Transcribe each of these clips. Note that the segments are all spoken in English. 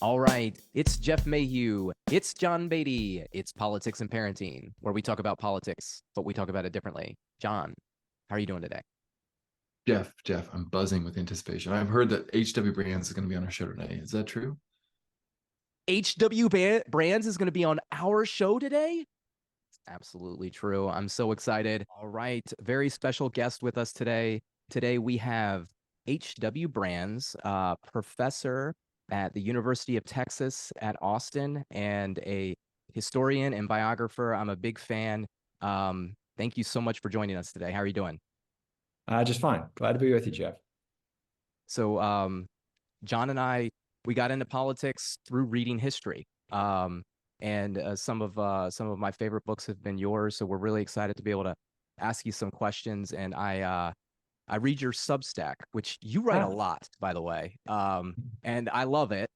All right, it's Jeff Mayhew. It's John Beatty. It's Politics and Parenting, where we talk about politics, but we talk about it differently. John, how are you doing today? Jeff, I'm buzzing with anticipation. I've heard that H.W. Brands is going to be on our show today. Is that true? Brands is going to be on our show today. Absolutely true. I'm so excited. All right, very special guest with us today. Today we have H.W. Brands, professor at the University of Texas at Austin, and a historian and biographer. I'm a big fan. Thank you so much for joining us today. How are you doing? Just fine. Glad to be with you, Jeff. So, John and I, we got into politics through reading history. And some of my favorite books have been yours. So we're really excited to be able to ask you some questions. And I read your Substack, which you write a Ah, lot, by the way. And I love it.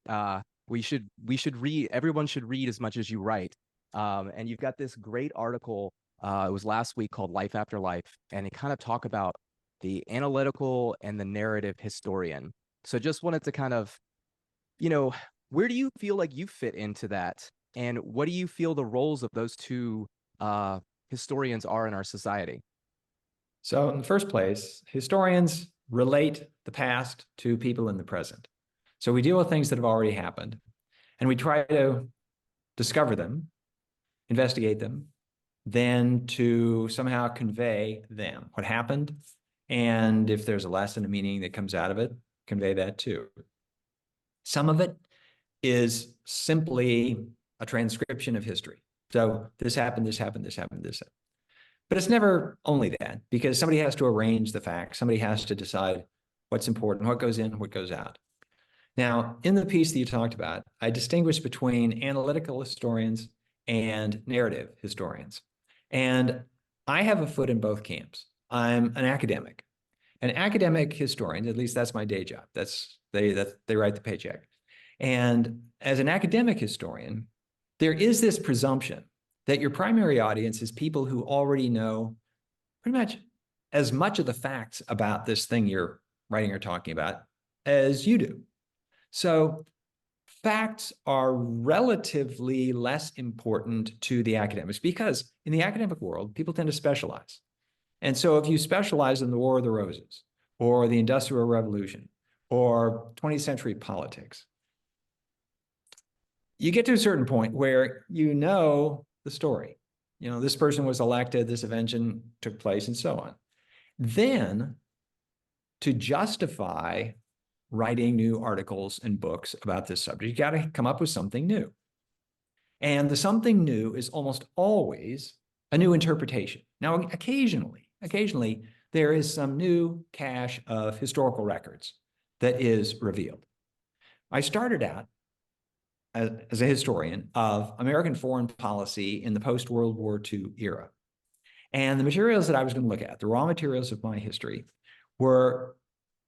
We should read. Everyone should read as much as you write. And you've got this great article. It was last week called Life After Life, and it kind of talk about the analytical and the narrative historian. So just wanted to kind of, you know, where do you feel like you fit into that? And what do you feel the roles of those two historians are in our society? so in the first place, historians relate the past to people in the present. So we deal with things that have already happened, and we try to discover them, investigate them, then to somehow convey them, what happened, and if there's a lesson, a meaning that comes out of it, convey that too. Some of it is simply a transcription of history. So this happened, this happened, this happened, this happened. But it's never only that, because somebody has to arrange the facts. Somebody has to decide what's important, what goes in, what goes out. Now, in the piece that you talked about, I distinguish between analytical historians and narrative historians. And I have a foot in both camps. I'm an academic. An academic historian, at least that's my day job. They write the paycheck. And as an academic historian, there is this presumption that your primary audience is people who already know pretty much of the facts about this thing you're writing or talking about as you do. So facts are relatively less important to the academics because in the academic world, people tend to specialize. And so if you specialize in the War of the Roses or the Industrial Revolution or 20th century politics, you get to a certain point where you know the story. You know, this person was elected, this event took place, and so on. Then to justify writing new articles and books about this subject, you got to come up with something new. And the something new is almost always a new interpretation. Now, occasionally, there is some new cache of historical records that is revealed. I started out as a historian of American foreign policy in the post-World War II era. And the materials that I was going to look at, the raw materials of my history, were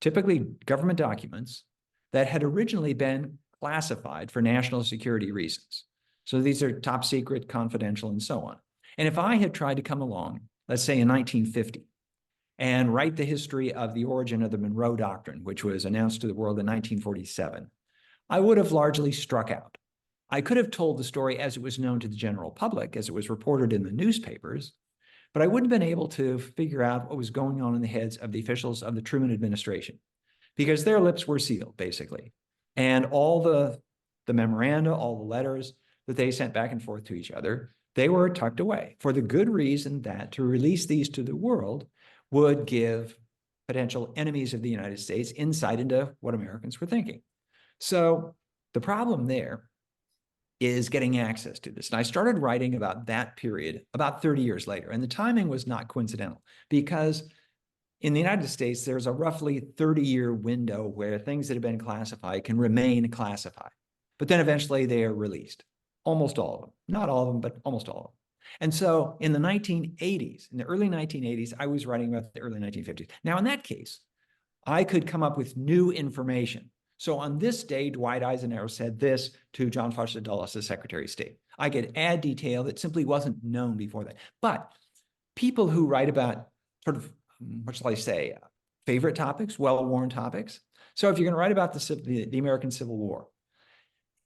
typically government documents that had originally been classified for national security reasons. So these are top secret, confidential, and so on. And if I had tried to come along, let's say in 1950, and write the history of the origin of the Monroe Doctrine, which was announced to the world in 1947, I would have largely struck out. I could have told the story as it was known to the general public, as it was reported in the newspapers, but I wouldn't have been able to figure out what was going on in the heads of the officials of the Truman administration because their lips were sealed, basically. And all the memoranda, all the letters that they sent back and forth to each other, they were tucked away for the good reason that to release these to the world would give potential enemies of the United States insight into what Americans were thinking. So the problem there is getting access to this. And I started writing about that period about 30 years later. And the timing was not coincidental because in the United States, there's a roughly 30-year window where things that have been classified can remain classified. But then eventually they are released. Almost all of them. Not all of them, but almost all of them. And so in the 1980s, in the early 1980s, I was writing about the early 1950s. Now, in that case, I could come up with new information. So on this day, Dwight Eisenhower said this to John Foster Dulles, the Secretary of State. I could add detail that simply wasn't known before that. But people who write about sort of, what shall I say, favorite topics, well-worn topics. So if you're going to write about the American Civil War,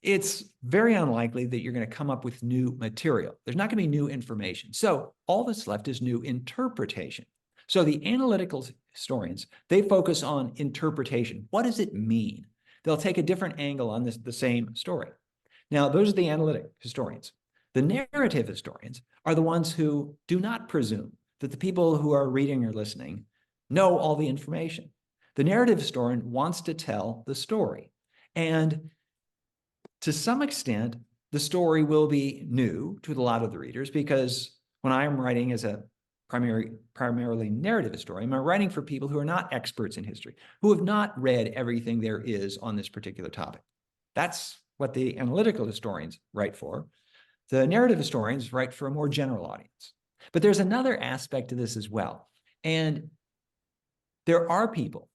it's very unlikely that you're going to come up with new material. There's not going to be new information. So all that's left is new interpretation. So the analytical historians, they focus on interpretation. What does it mean? They'll take a different angle on the same story. Now, those are the analytic historians. The narrative historians are the ones who do not presume that the people who are reading or listening know all the information. The narrative historian wants to tell the story. And to some extent, the story will be new to a lot of the readers, because when I'm writing as a primarily narrative historian, I'm writing for people who are not experts in history, who have not read everything there is on this particular topic. That's what the analytical historians write for. The narrative historians write for a more general audience. But there's another aspect to this as well. And there are people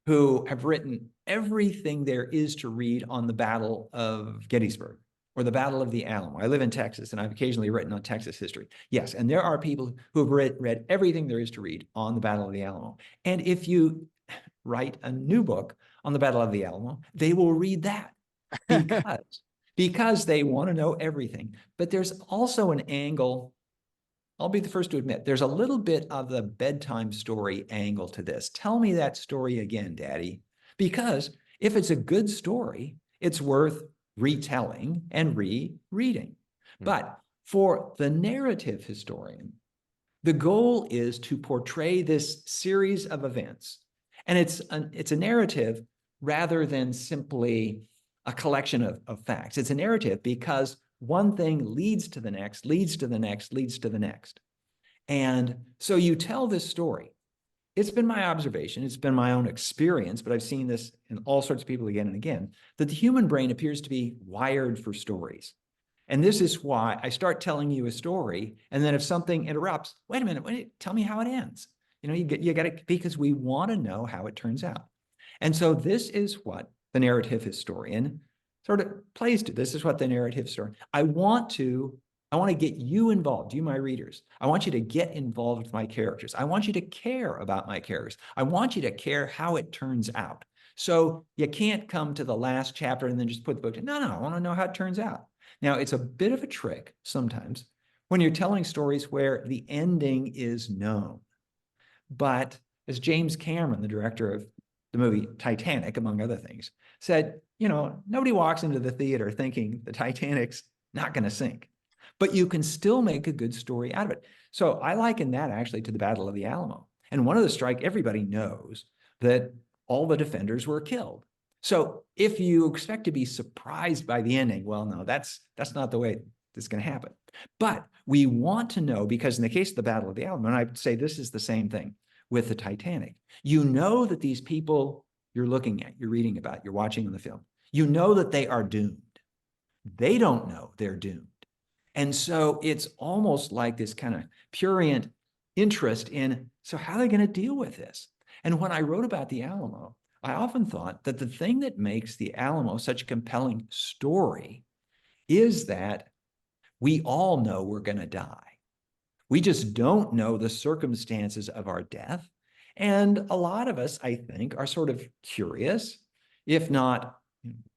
who have written everything there is to read on the Battle of Gettysburg or the Battle of the Alamo. I live in Texas, and I've occasionally written on Texas history. Yes, and there are people who have read everything there is to read on the Battle of the Alamo. And if you write a new book on the Battle of the Alamo, they will read that because they want to know everything. But there's also an angle, I'll be the first to admit, there's a little bit of the bedtime story angle to this. Tell me that story again, Daddy. Because if it's a good story, it's worth retelling and rereading. But for the narrative historian, the goal is to portray this series of events. And it's a narrative rather than simply a collection of facts. It's a narrative because one thing leads to the next, leads to the next, leads to the next. And so you tell this story. It's been my observation, it's been my own experience, but I've seen this in all sorts of people again and again, that the human brain appears to be wired for stories. And this is why I start telling you a story, and then if something interrupts, wait a minute, tell me how it ends. You know, you got to, because we want to know how it turns out. And so this is what the narrative historian sort of plays to. This is what the narrative historian, I want to get you involved, you, my readers. I want you to get involved with my characters. I want you to care about my characters. I want you to care how it turns out. So you can't come to the last chapter and then just put the book down. No, I want to know how it turns out. Now, it's a bit of a trick sometimes when you're telling stories where the ending is known. But as James Cameron, the director of the movie Titanic, among other things, said, you know, nobody walks into the theater thinking the Titanic's not going to sink. But you can still make a good story out of it. So I liken that actually to the Battle of the Alamo. And one of the strike, everybody knows that all the defenders were killed. So if you expect to be surprised by the ending, well, no, that's not the way it's going to happen. But we want to know, because in the case of the Battle of the Alamo, and I'd say this is the same thing with the Titanic, you know that these people you're looking at, you're reading about, you're watching on the film, you know that they are doomed. They don't know they're doomed. And so it's almost like this kind of prurient interest in, so how are they going to deal with this? And when I wrote about the Alamo, I often thought that the thing that makes the Alamo such a compelling story is that we all know we're going to die. We just don't know the circumstances of our death. And a lot of us, I think, are sort of curious, if not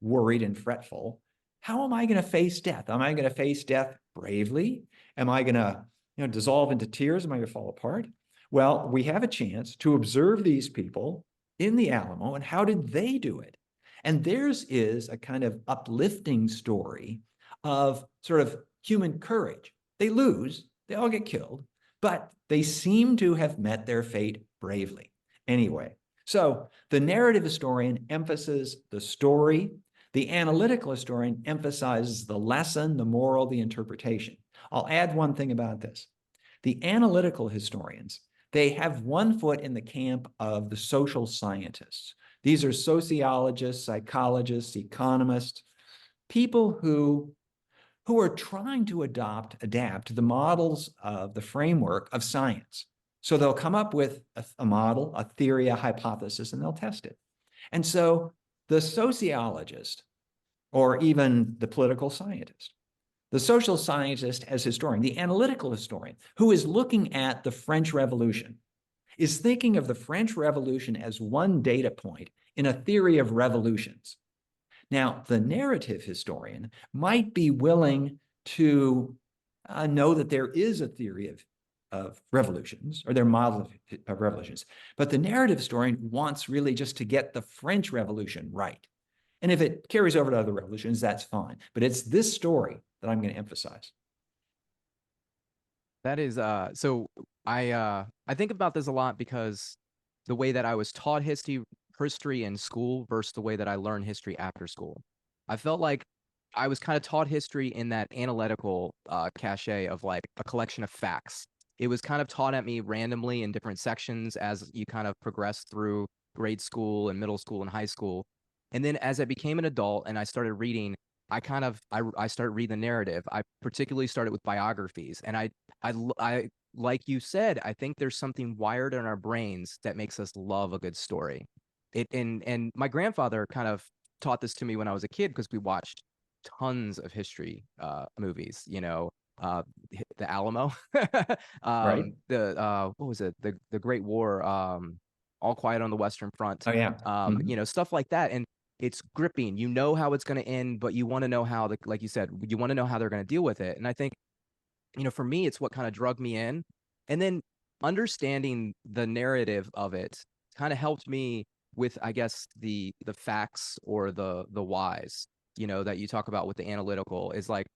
worried and fretful. How am I going to face death? Am I going to face death bravely? Am I going to dissolve into tears? Am I going to fall apart? Well, we have a chance to observe these people in the Alamo, and how did they do it? And theirs is a kind of uplifting story of sort of human courage. They lose, they all get killed, but they seem to have met their fate bravely. Anyway, so the narrative historian emphasizes the story. The analytical historian emphasizes the lesson, the moral, the interpretation. I'll add one thing about this. The analytical historians, they have one foot in the camp of the social scientists. These are sociologists, psychologists, economists, people who are trying to adapt to the models of the framework of science. So they'll come up with a model, a theory, a hypothesis, and they'll test it. And so the sociologist, or even the political scientist, the social scientist as historian, the analytical historian, who is looking at the French Revolution, is thinking of the French Revolution as one data point in a theory of revolutions. Now, the narrative historian might be willing to know that there is a theory of revolutions, or there are models of revolutions, but the narrative historian wants really just to get the French Revolution right. And if it carries over to other revolutions, that's fine. But it's this story that I'm going to emphasize. That is I think about this a lot because the way that I was taught history in school versus the way that I learned history after school. I felt like I was kind of taught history in that analytical cachet of like a collection of facts. It was kind of taught at me randomly in different sections as you kind of progress through grade school and middle school and high school. And then as I became an adult and I started reading, I started reading the narrative. I particularly started with biographies, and I like you said, I think there's something wired in our brains that makes us love a good story. And my grandfather kind of taught this to me when I was a kid because we watched tons of history movies, the Alamo, Right. what was it? The Great War, All Quiet on the Western Front, Oh, yeah. stuff like that. And it's gripping. You know how it's going to end, but you want to know how like you said, you want to know how they're going to deal with it. And I think, for me, it's what kind of drug me in. And then understanding the narrative of it kind of helped me with, I guess, the facts or the whys, that you talk about with the analytical is like,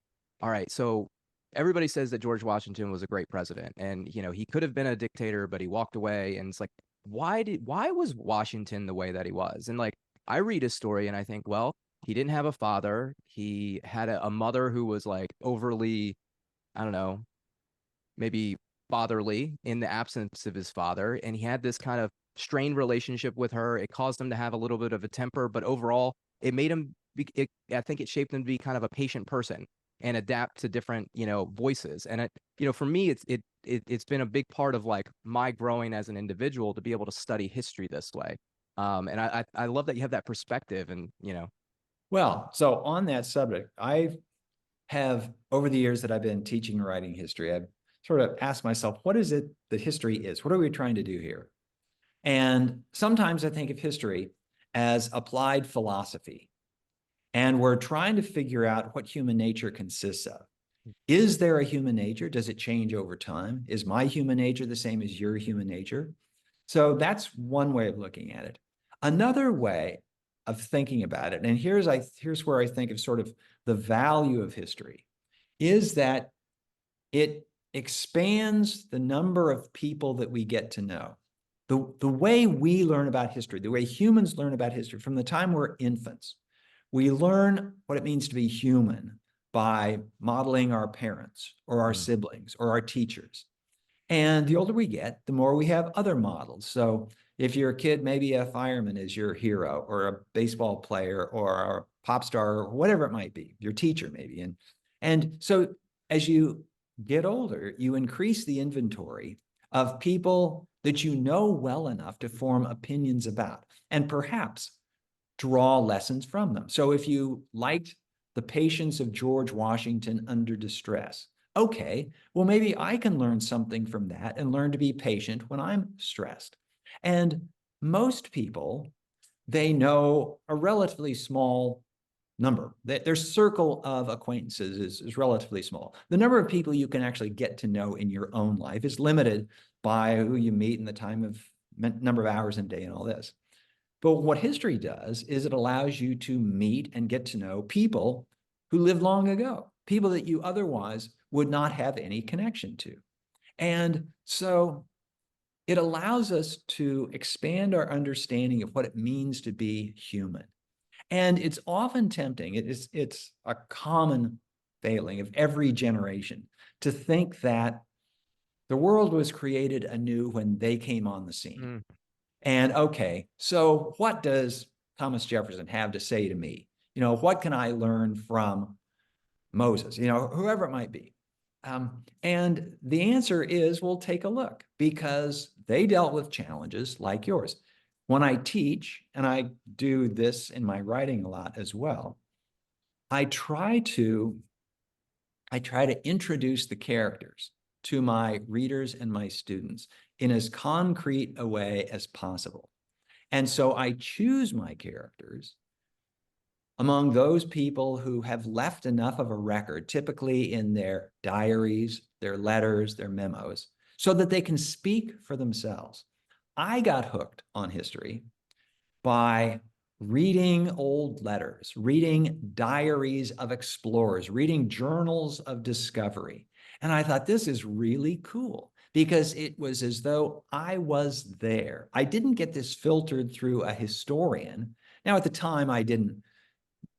all right, so everybody says that George Washington was a great president, and he could have been a dictator, but he walked away. And it's like, why was Washington the way that he was? And like, I read his story and I think, well, he didn't have a father. He had a mother who was like overly, I don't know, maybe fatherly in the absence of his father. And he had this kind of strained relationship with her. It caused him to have a little bit of a temper, but overall, it made him, I think it shaped him to be kind of a patient person and adapt to different, voices. And for me, it's been a big part of like my growing as an individual to be able to study history this way. And I love that you have that perspective and, Well, so on that subject, I have, over the years that I've been teaching and writing history, I've sort of asked myself, what is it that history is? What are we trying to do here? And sometimes I think of history as applied philosophy. And we're trying to figure out what human nature consists of. Is there a human nature? Does it change over time? Is my human nature the same as your human nature? So that's one way of looking at it. Another way of thinking about it, and here's where I think of sort of the value of history, is that it expands the number of people that we get to know. The way we learn about history, the way humans learn about history from the time we're infants, we learn what it means to be human by modeling our parents or our siblings or our teachers. And the older we get, the more we have other models. So if you're a kid, maybe a fireman is your hero, or a baseball player, or a pop star, or whatever it might be, your teacher maybe. And so as you get older, you increase the inventory of people that you know well enough to form opinions about, and perhaps draw lessons from them. So if you liked the patience of George Washington under distress, okay, well, maybe I can learn something from that and learn to be patient when I'm stressed. And most people, they know a relatively small number. Their circle of acquaintances is relatively small. The number of people you can actually get to know in your own life is limited by who you meet and the time of number of hours in a day and all this. But what history does is it allows you to meet and get to know people who lived long ago, people that you otherwise would not have any connection to. And so it allows us to expand our understanding of what it means to be human. And it's often tempting, it's a common failing of every generation to think that the world was created anew when they came on the scene. And okay, so what does Thomas Jefferson have to say to me? What can I learn from Moses, whoever it might be? And the answer is, well, take a look, because they dealt with challenges like yours. When I teach, and I do this in my writing a lot as well, I try to introduce the characters to my readers and my students in as concrete a way as possible. And so I choose my characters among those people who have left enough of a record, typically in their diaries, their letters, their memos, so that they can speak for themselves. I got hooked on history by reading old letters, reading diaries of explorers, reading journals of discovery. And I thought, this is really cool because it was as though I was there. I didn't get this filtered through a historian. Now, at the time, I didn't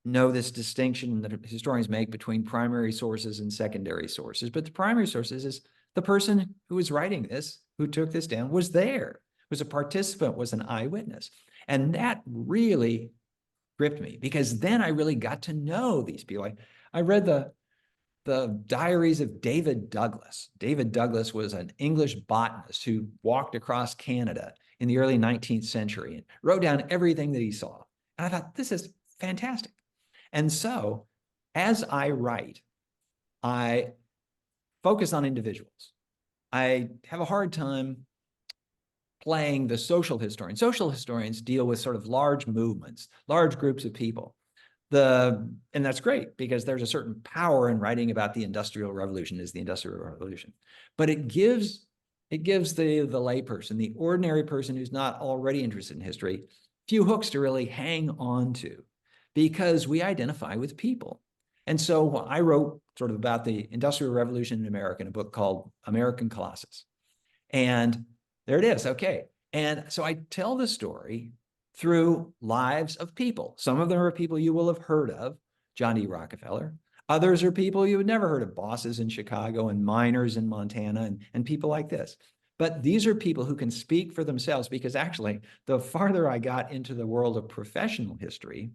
know this distinction that historians make between primary sources and secondary sources. But the primary sources is the person who was writing this, who took this down, was there, was a participant, was an eyewitness. And that really gripped me because then I really got to know these people. I read the diaries of David Douglas. David Douglas was an English botanist who walked across Canada in the early 19th century and wrote down everything that he saw. And I thought, this is fantastic. And so as I write, I focus on individuals. I have a hard time playing the social historian. Social historians deal with sort of large movements, large groups of people. And that's great because there's a certain power in writing about the Industrial Revolution is the Industrial Revolution. But it gives the layperson, the ordinary person who's not already interested in history, few hooks to really hang on to because we identify with people. And so I wrote sort of about the Industrial Revolution in America in a book called American Colossus. And there it is. Okay. And so I tell the story through lives of people. Some of them are people you will have heard of, John D. Rockefeller. Others are people you had never heard of, bosses in Chicago and miners in Montana and people like this. But these are people who can speak for themselves because actually, the farther I got into the world of professional history,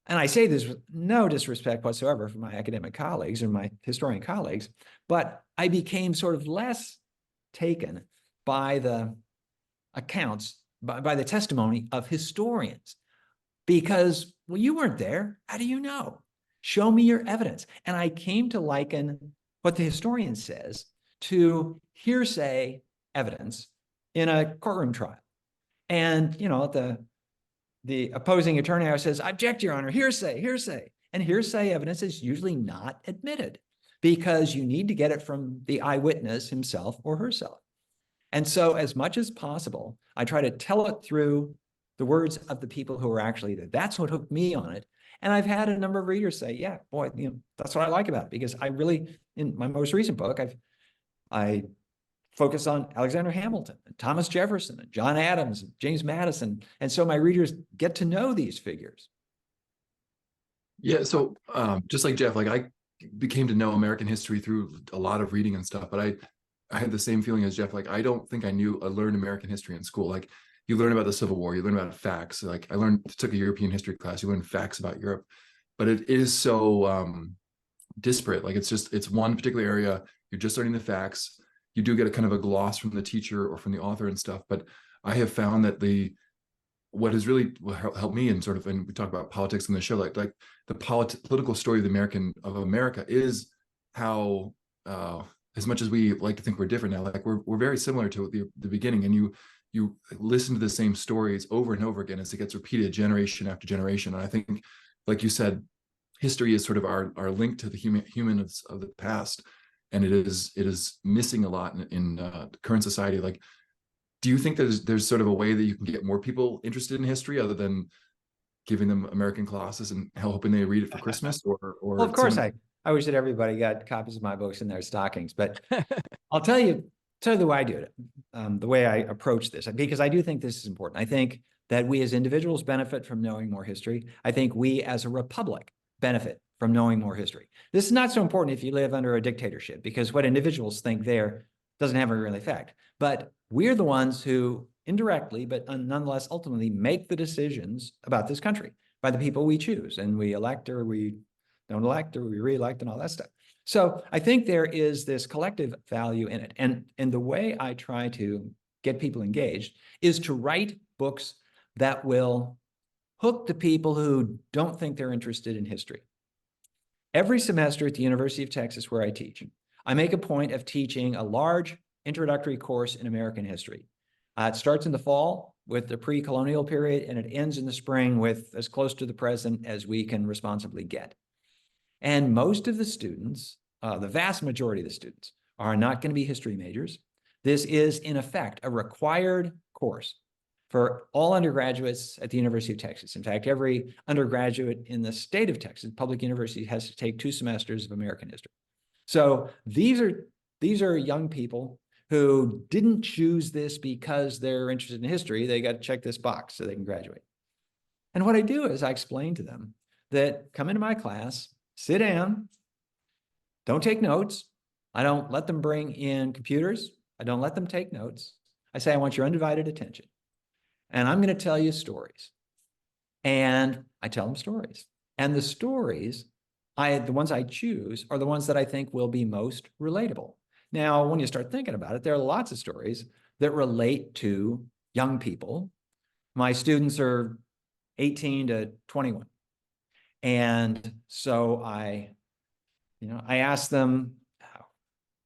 and I say this with no disrespect whatsoever for my academic colleagues or my historian colleagues, but I became sort of less taken by the accounts, by the testimony of historians. Because, well, you weren't there. How do you know? Show me your evidence. And I came to liken what the historian says to hearsay evidence in a courtroom trial. And, you know, the opposing attorney says, "Object, Your Honor, hearsay, hearsay." And hearsay evidence is usually not admitted because you need to get it from the eyewitness himself or herself. And so as much as possible, I try to tell it through the words of the people who are actually there. That's what hooked me on it. And I've had a number of readers say, yeah, boy, you know, that's what I like about it because I really, in my most recent book, I focus on Alexander Hamilton and Thomas Jefferson and John Adams and James Madison. And so my readers get to know these figures. Yeah, so just like Jeff, like I became to know American history through a lot of reading and stuff, but I had the same feeling as Jeff. Like, I don't think I learned American history in school. Like, you learn about the Civil War, you learn about facts. Like, took a European history class, you learn facts about Europe, but it is so disparate. Like, it's one particular area, you're just learning the facts. You do get a kind of a gloss from the teacher or from the author and stuff, but I have found that what has really helped me and we talk about politics in the show, like the political story of America is how, as much as we like to think we're different now, like we're very similar to the beginning, and you listen to the same stories over and over again as it gets repeated generation after generation. And I think, like you said, history is sort of our link to the humans of the past, and it is missing a lot in current society. Like, do you think there's sort of a way that you can get more people interested in history other than giving them American Colossus and hoping they read it for Christmas? Or well, of course, I wish that everybody got copies of my books in their stockings, but I'll tell you the way I do it, the way I approach this, because I do think this is important. I think that we as individuals benefit from knowing more history. I think we as a republic benefit from knowing more history. This is not so important if you live under a dictatorship, because what individuals think there doesn't have a real effect. But we're the ones who indirectly, but nonetheless ultimately make the decisions about this country by the people we choose, and we elect or we don't elect or we re-elect and all that stuff. So I think there is this collective value in it. And the way I try to get people engaged is to write books that will hook the people who don't think they're interested in history. Every semester at the University of Texas, where I teach, I make a point of teaching a large introductory course in American history. It starts in the fall. with the pre-colonial period, and it ends in the spring with as close to the present as we can responsibly get. And most of the students, the vast majority of the students, are not going to be history majors. This is, in effect, a required course for all undergraduates at the University of Texas. In fact, every undergraduate in the state of Texas, public university, has to take 2 semesters of American history. So these are young people who didn't choose this because they're interested in history. They got to check this box so they can graduate. And what I do is I explain to them that come into my class, sit down, don't take notes. I don't let them bring in computers. I don't let them take notes. I say, I want your undivided attention. And I'm going to tell you stories. And I tell them stories. And the stories, the ones I choose, are the ones that I think will be most relatable. Now, when you start thinking about it, there are lots of stories that relate to young people. My students are 18 to 21. And so I asked them,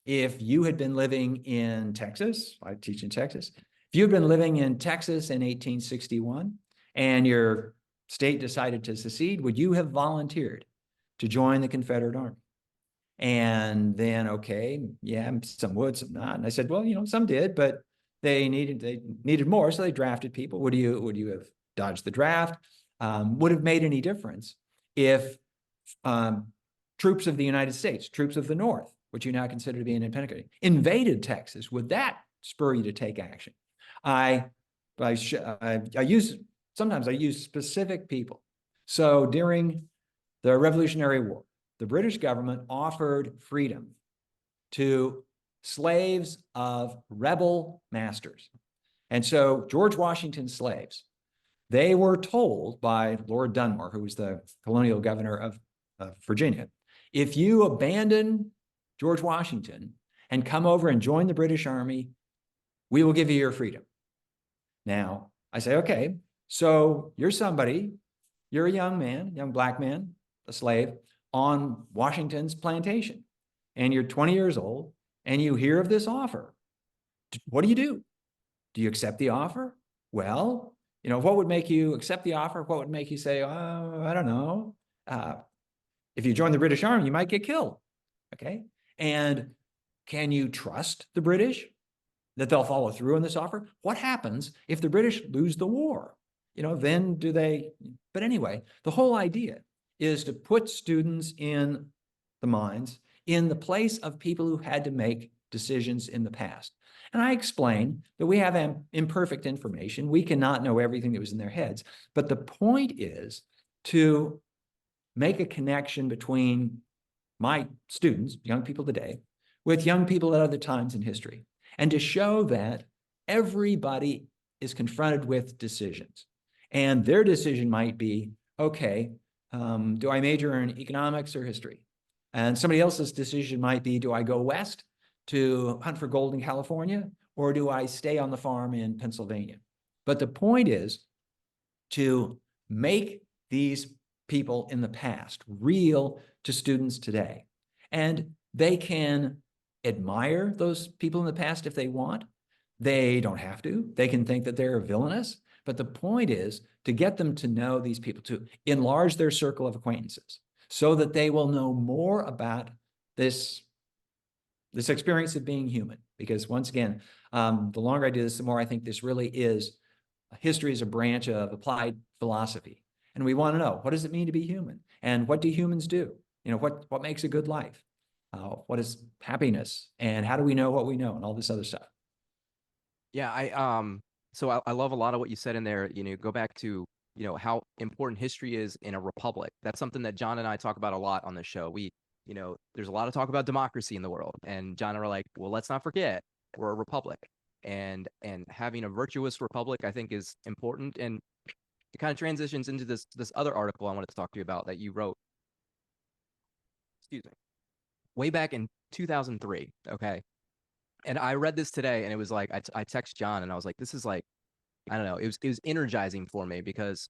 if you had been living in Texas, I teach in Texas, if you had been living in Texas in 1861 and your state decided to secede, would you have volunteered to join the Confederate Army? And then, okay, yeah, some would, some not. And I said, well, some did, but they needed more, so they drafted people. Would you have dodged the draft? Would have made any difference if troops of the United States, troops of the North, which you now consider to be an independent country, invaded Texas? Would that spur you to take action? Sometimes I use specific people. So during the Revolutionary War, the British government offered freedom to slaves of rebel masters. And so George Washington's slaves, they were told by Lord Dunmore, who was the colonial governor of Virginia, if you abandon George Washington and come over and join the British Army, we will give you your freedom. Now, I say, okay, so you're a young man, young black man, a slave on Washington's plantation, and you're 20 years old, and you hear of this offer. What do? Do you accept the offer? Well, what would make you accept the offer? What would make you say, oh, I don't know. If you join the British Army, you might get killed. Okay. And can you trust the British that they'll follow through on this offer? What happens if the British lose the war? Then do they? But anyway, the whole idea is to put students in the place of people who had to make decisions in the past. And I explain that we have imperfect information. We cannot know everything that was in their heads. But the point is to make a connection between my students, young people today, with young people at other times in history, and to show that everybody is confronted with decisions. And their decision might be, okay, do I major in economics or history? And somebody else's decision might be, do I go west to hunt for gold in California, or do I stay on the farm in Pennsylvania? But the point is to make these people in the past real to students today. And they can admire those people in the past if they want. They don't have to. They can think that they're villainous. But the point is to get them to know these people, to enlarge their circle of acquaintances so that they will know more about this experience of being human. Because once again, the longer I do this, the more I think this really is, history is a branch of applied philosophy. And we want to know, what does it mean to be human? And what do humans do? What makes a good life? What is happiness? And how do we know what we know? And all this other stuff. Yeah, so I love a lot of what you said in there. Go back to, how important history is in a republic. That's something that John and I talk about a lot on the show. There's a lot of talk about democracy in the world. And John and I are like, well, let's not forget, we're a republic. And having a virtuous republic, I think, is important. And it kind of transitions into this other article I wanted to talk to you about that you wrote. Excuse me. Way back in 2003, okay? And I read this today, and it was like, I text John, and I was like, this is like, I don't know, it was energizing for me, because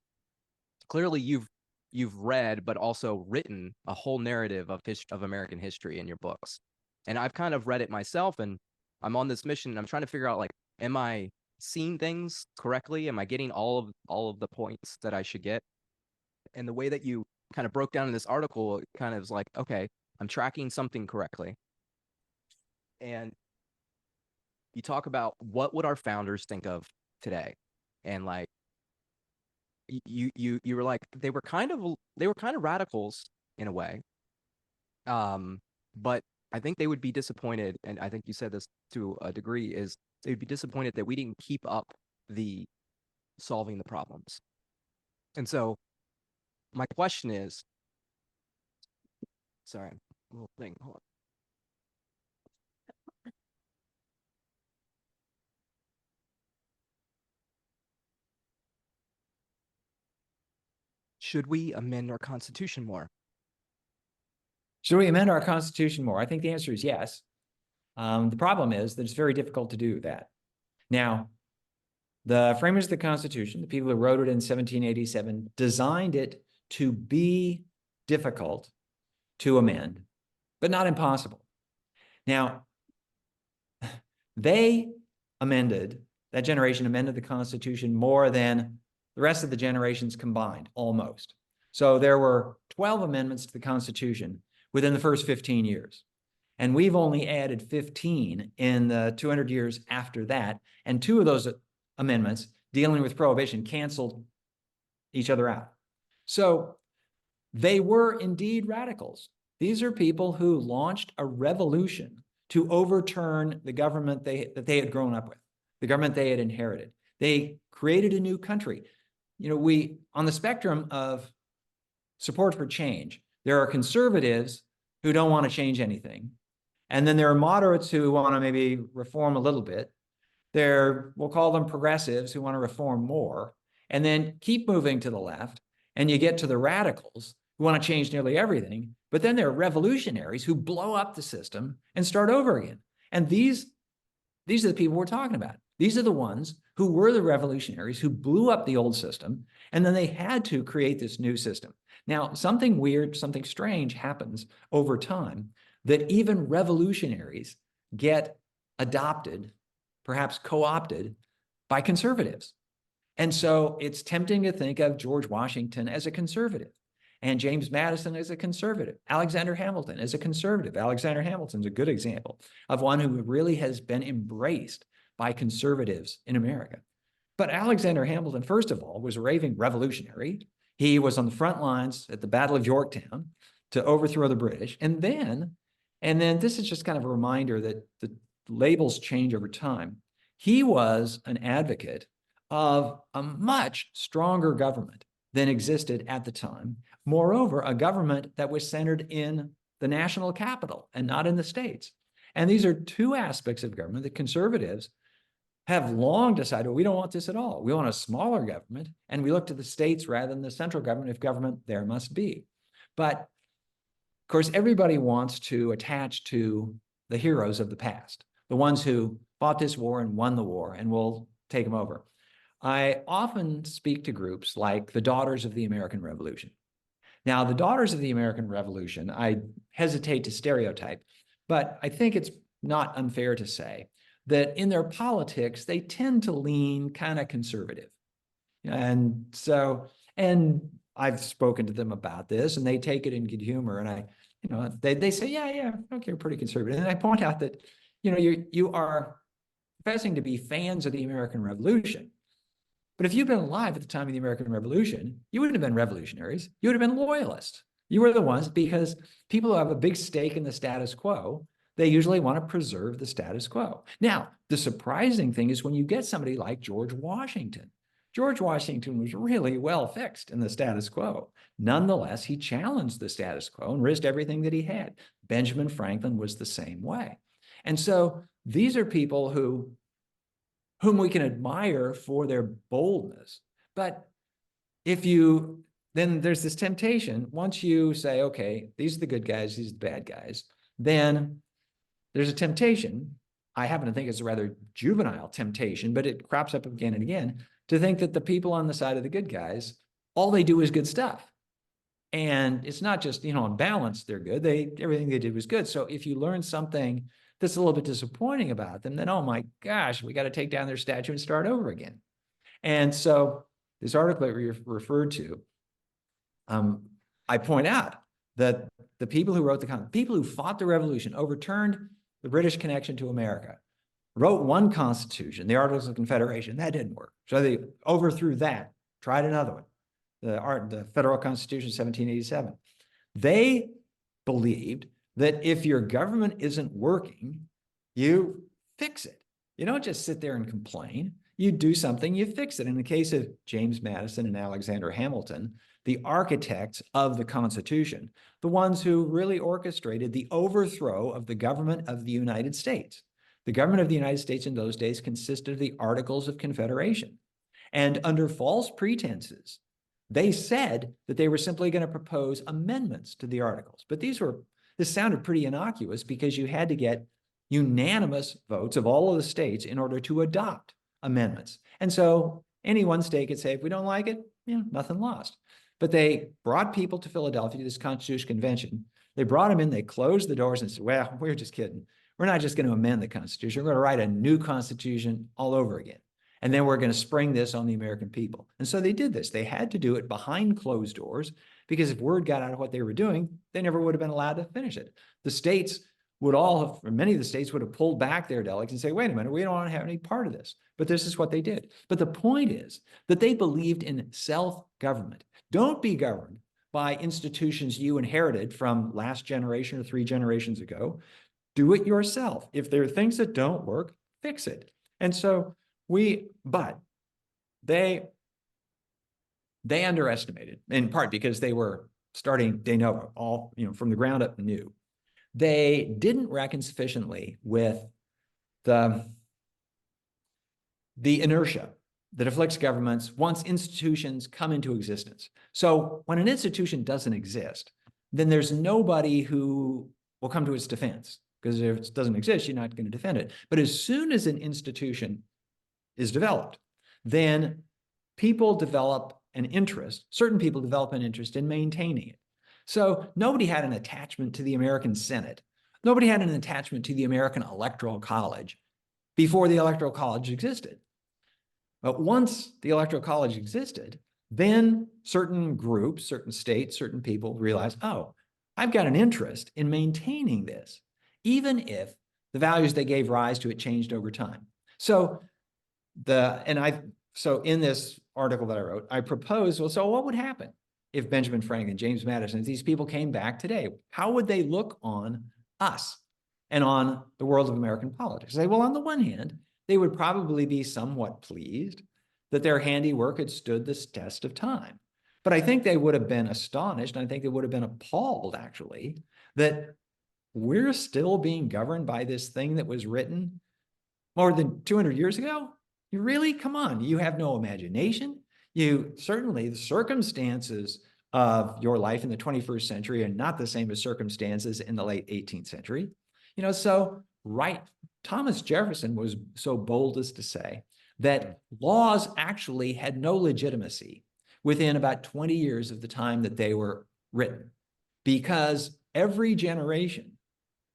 clearly you've read, but also written a whole narrative of American history in your books. And I've kind of read it myself, and I'm on this mission, and I'm trying to figure out, like, am I seeing things correctly? Am I getting all of the points that I should get? And the way that you kind of broke down in this article, it kind of is like, okay, I'm tracking something correctly. And you talk about what would our founders think of today, and like you were like they were kind of radicals in a way, but I think they would be disappointed, and I think you said this to a degree, is they'd be disappointed that we didn't keep up the solving the problems. And so my question is, sorry, little thing, hold on. Should we amend our Constitution more? Should we amend our Constitution more? I think the answer is yes. The problem is that it's very difficult to do that. Now, the framers of the Constitution, the people who wrote it in 1787, designed it to be difficult to amend, but not impossible. Now, that generation amended the Constitution more than the rest of the generations combined, almost. So there were 12 amendments to the Constitution within the first 15 years. And we've only added 15 in the 200 years after that. And 2 of those amendments dealing with prohibition canceled each other out. So they were indeed radicals. These are people who launched a revolution to overturn the government that they had grown up with, the government they had inherited. They created a new country. You know, on the spectrum of support for change, there are conservatives who don't want to change anything. And then there are moderates who want to maybe reform a little bit. We'll call them progressives who want to reform more, and then keep moving to the left. And you get to the radicals who want to change nearly everything. But then there are revolutionaries who blow up the system and start over again. And these are the people we're talking about. These are the ones who were the revolutionaries who blew up the old system, and then they had to create this new system. Now, something weird, something strange happens over time, that even revolutionaries get adopted, perhaps co-opted, by conservatives. And so it's tempting to think of George Washington as a conservative, and James Madison as a conservative, Alexander Hamilton as a conservative. Alexander Hamilton's a good example of one who really has been embraced by conservatives in America. But Alexander Hamilton, first of all, was a raving revolutionary. He was on the front lines at the Battle of Yorktown to overthrow the British. And then this is just kind of a reminder that the labels change over time. He was an advocate of a much stronger government than existed at the time. Moreover, a government that was centered in the national capital and not in the states. And these are 2 aspects of government that conservatives have long decided, well, we don't want this at all. We want a smaller government, and we look to the states rather than the central government. If government, there must be. But of course, everybody wants to attach to the heroes of the past, the ones who fought this war and won the war, and will take them over. I often speak to groups like the Daughters of the American Revolution. Now, the Daughters of the American Revolution, I hesitate to stereotype, but I think it's not unfair to say that in their politics, they tend to lean kind of conservative. And I've spoken to them about this, and they take it in good humor. And they say, yeah, okay, we're pretty conservative. And I point out that, you are professing to be fans of the American Revolution. But if you'd been alive at the time of the American Revolution, you wouldn't have been revolutionaries. You would have been loyalists. You were the ones, because people who have a big stake in the status quo, they usually want to preserve the status quo. Now, the surprising thing is when you get somebody like George Washington. George Washington was really well fixed in the status quo. Nonetheless, he challenged the status quo and risked everything that he had. Benjamin Franklin was the same way. And so these are people whom we can admire for their boldness. But then there's this temptation, once you say, okay, these are the good guys, these are the bad guys, then there's a temptation. I happen to think it's a rather juvenile temptation, but it crops up again and again, to think that the people on the side of the good guys, all they do is good stuff. And it's not just, on balance, they're good. Everything they did was good. So if you learn something that's a little bit disappointing about them, then, oh my gosh, we got to take down their statue and start over again. And so this article that we referred to, I point out that the people who wrote people who fought the revolution, overturned the British connection to America, wrote one constitution, the Articles of Confederation. That didn't work. So they overthrew that, tried another one, the Federal Constitution, 1787. They believed that if your government isn't working, you fix it. You don't just sit there and complain. You do something, you fix it. In the case of James Madison and Alexander Hamilton, the architects of the Constitution, the ones who really orchestrated the overthrow of the government of the United States. The government of the United States in those days consisted of the Articles of Confederation. And under false pretenses, they said that they were simply going to propose amendments to the Articles. But this sounded pretty innocuous because you had to get unanimous votes of all of the states in order to adopt amendments. And so any one state could say, if we don't like it, nothing lost. But they brought people to Philadelphia to this Constitutional Convention. They brought them in, they closed the doors and said, well, we're just kidding. We're not just going to amend the Constitution. We're going to write a new Constitution all over again. And then we're going to spring this on the American people. And so they did this. They had to do it behind closed doors because if word got out of what they were doing, they never would have been allowed to finish it. The states would all have, or many of the states would have pulled back their delegates and say, wait a minute, we don't want to have any part of this. But this is what they did. But the point is that they believed in self-government. Don't be governed by institutions you inherited from last generation or 3 generations ago. Do it yourself. If there are things that don't work, fix it. And so but they underestimated, in part because they were starting de novo, all, from the ground up new. They didn't reckon sufficiently with the inertia that afflicts governments once institutions come into existence. So when an institution doesn't exist, then there's nobody who will come to its defense, because if it doesn't exist, you're not going to defend it. But as soon as an institution is developed, then people develop an interest, certain people develop an interest in maintaining it. So nobody had an attachment to the American Senate. Nobody had an attachment to the American Electoral College before the Electoral College existed. But once the Electoral College existed, then certain groups, certain states, certain people realized, oh, I've got an interest in maintaining this, even if the values they gave rise to it changed over time. So in this article that I wrote, I proposed, well, so what would happen if Benjamin Franklin, James Madison, if these people came back today? How would they look on us and on the world of American politics? Say, well, on the one hand, they would probably be somewhat pleased that their handiwork had stood this test of time. But I think they would have been astonished, and I think they would have been appalled, actually, that we're still being governed by this thing that was written more than 200 years ago. You really, come on, you have no imagination. Certainly the circumstances of your life in the 21st century are not the same as circumstances in the late 18th century. Thomas Jefferson was so bold as to say that laws actually had no legitimacy within about 20 years of the time that they were written, because every generation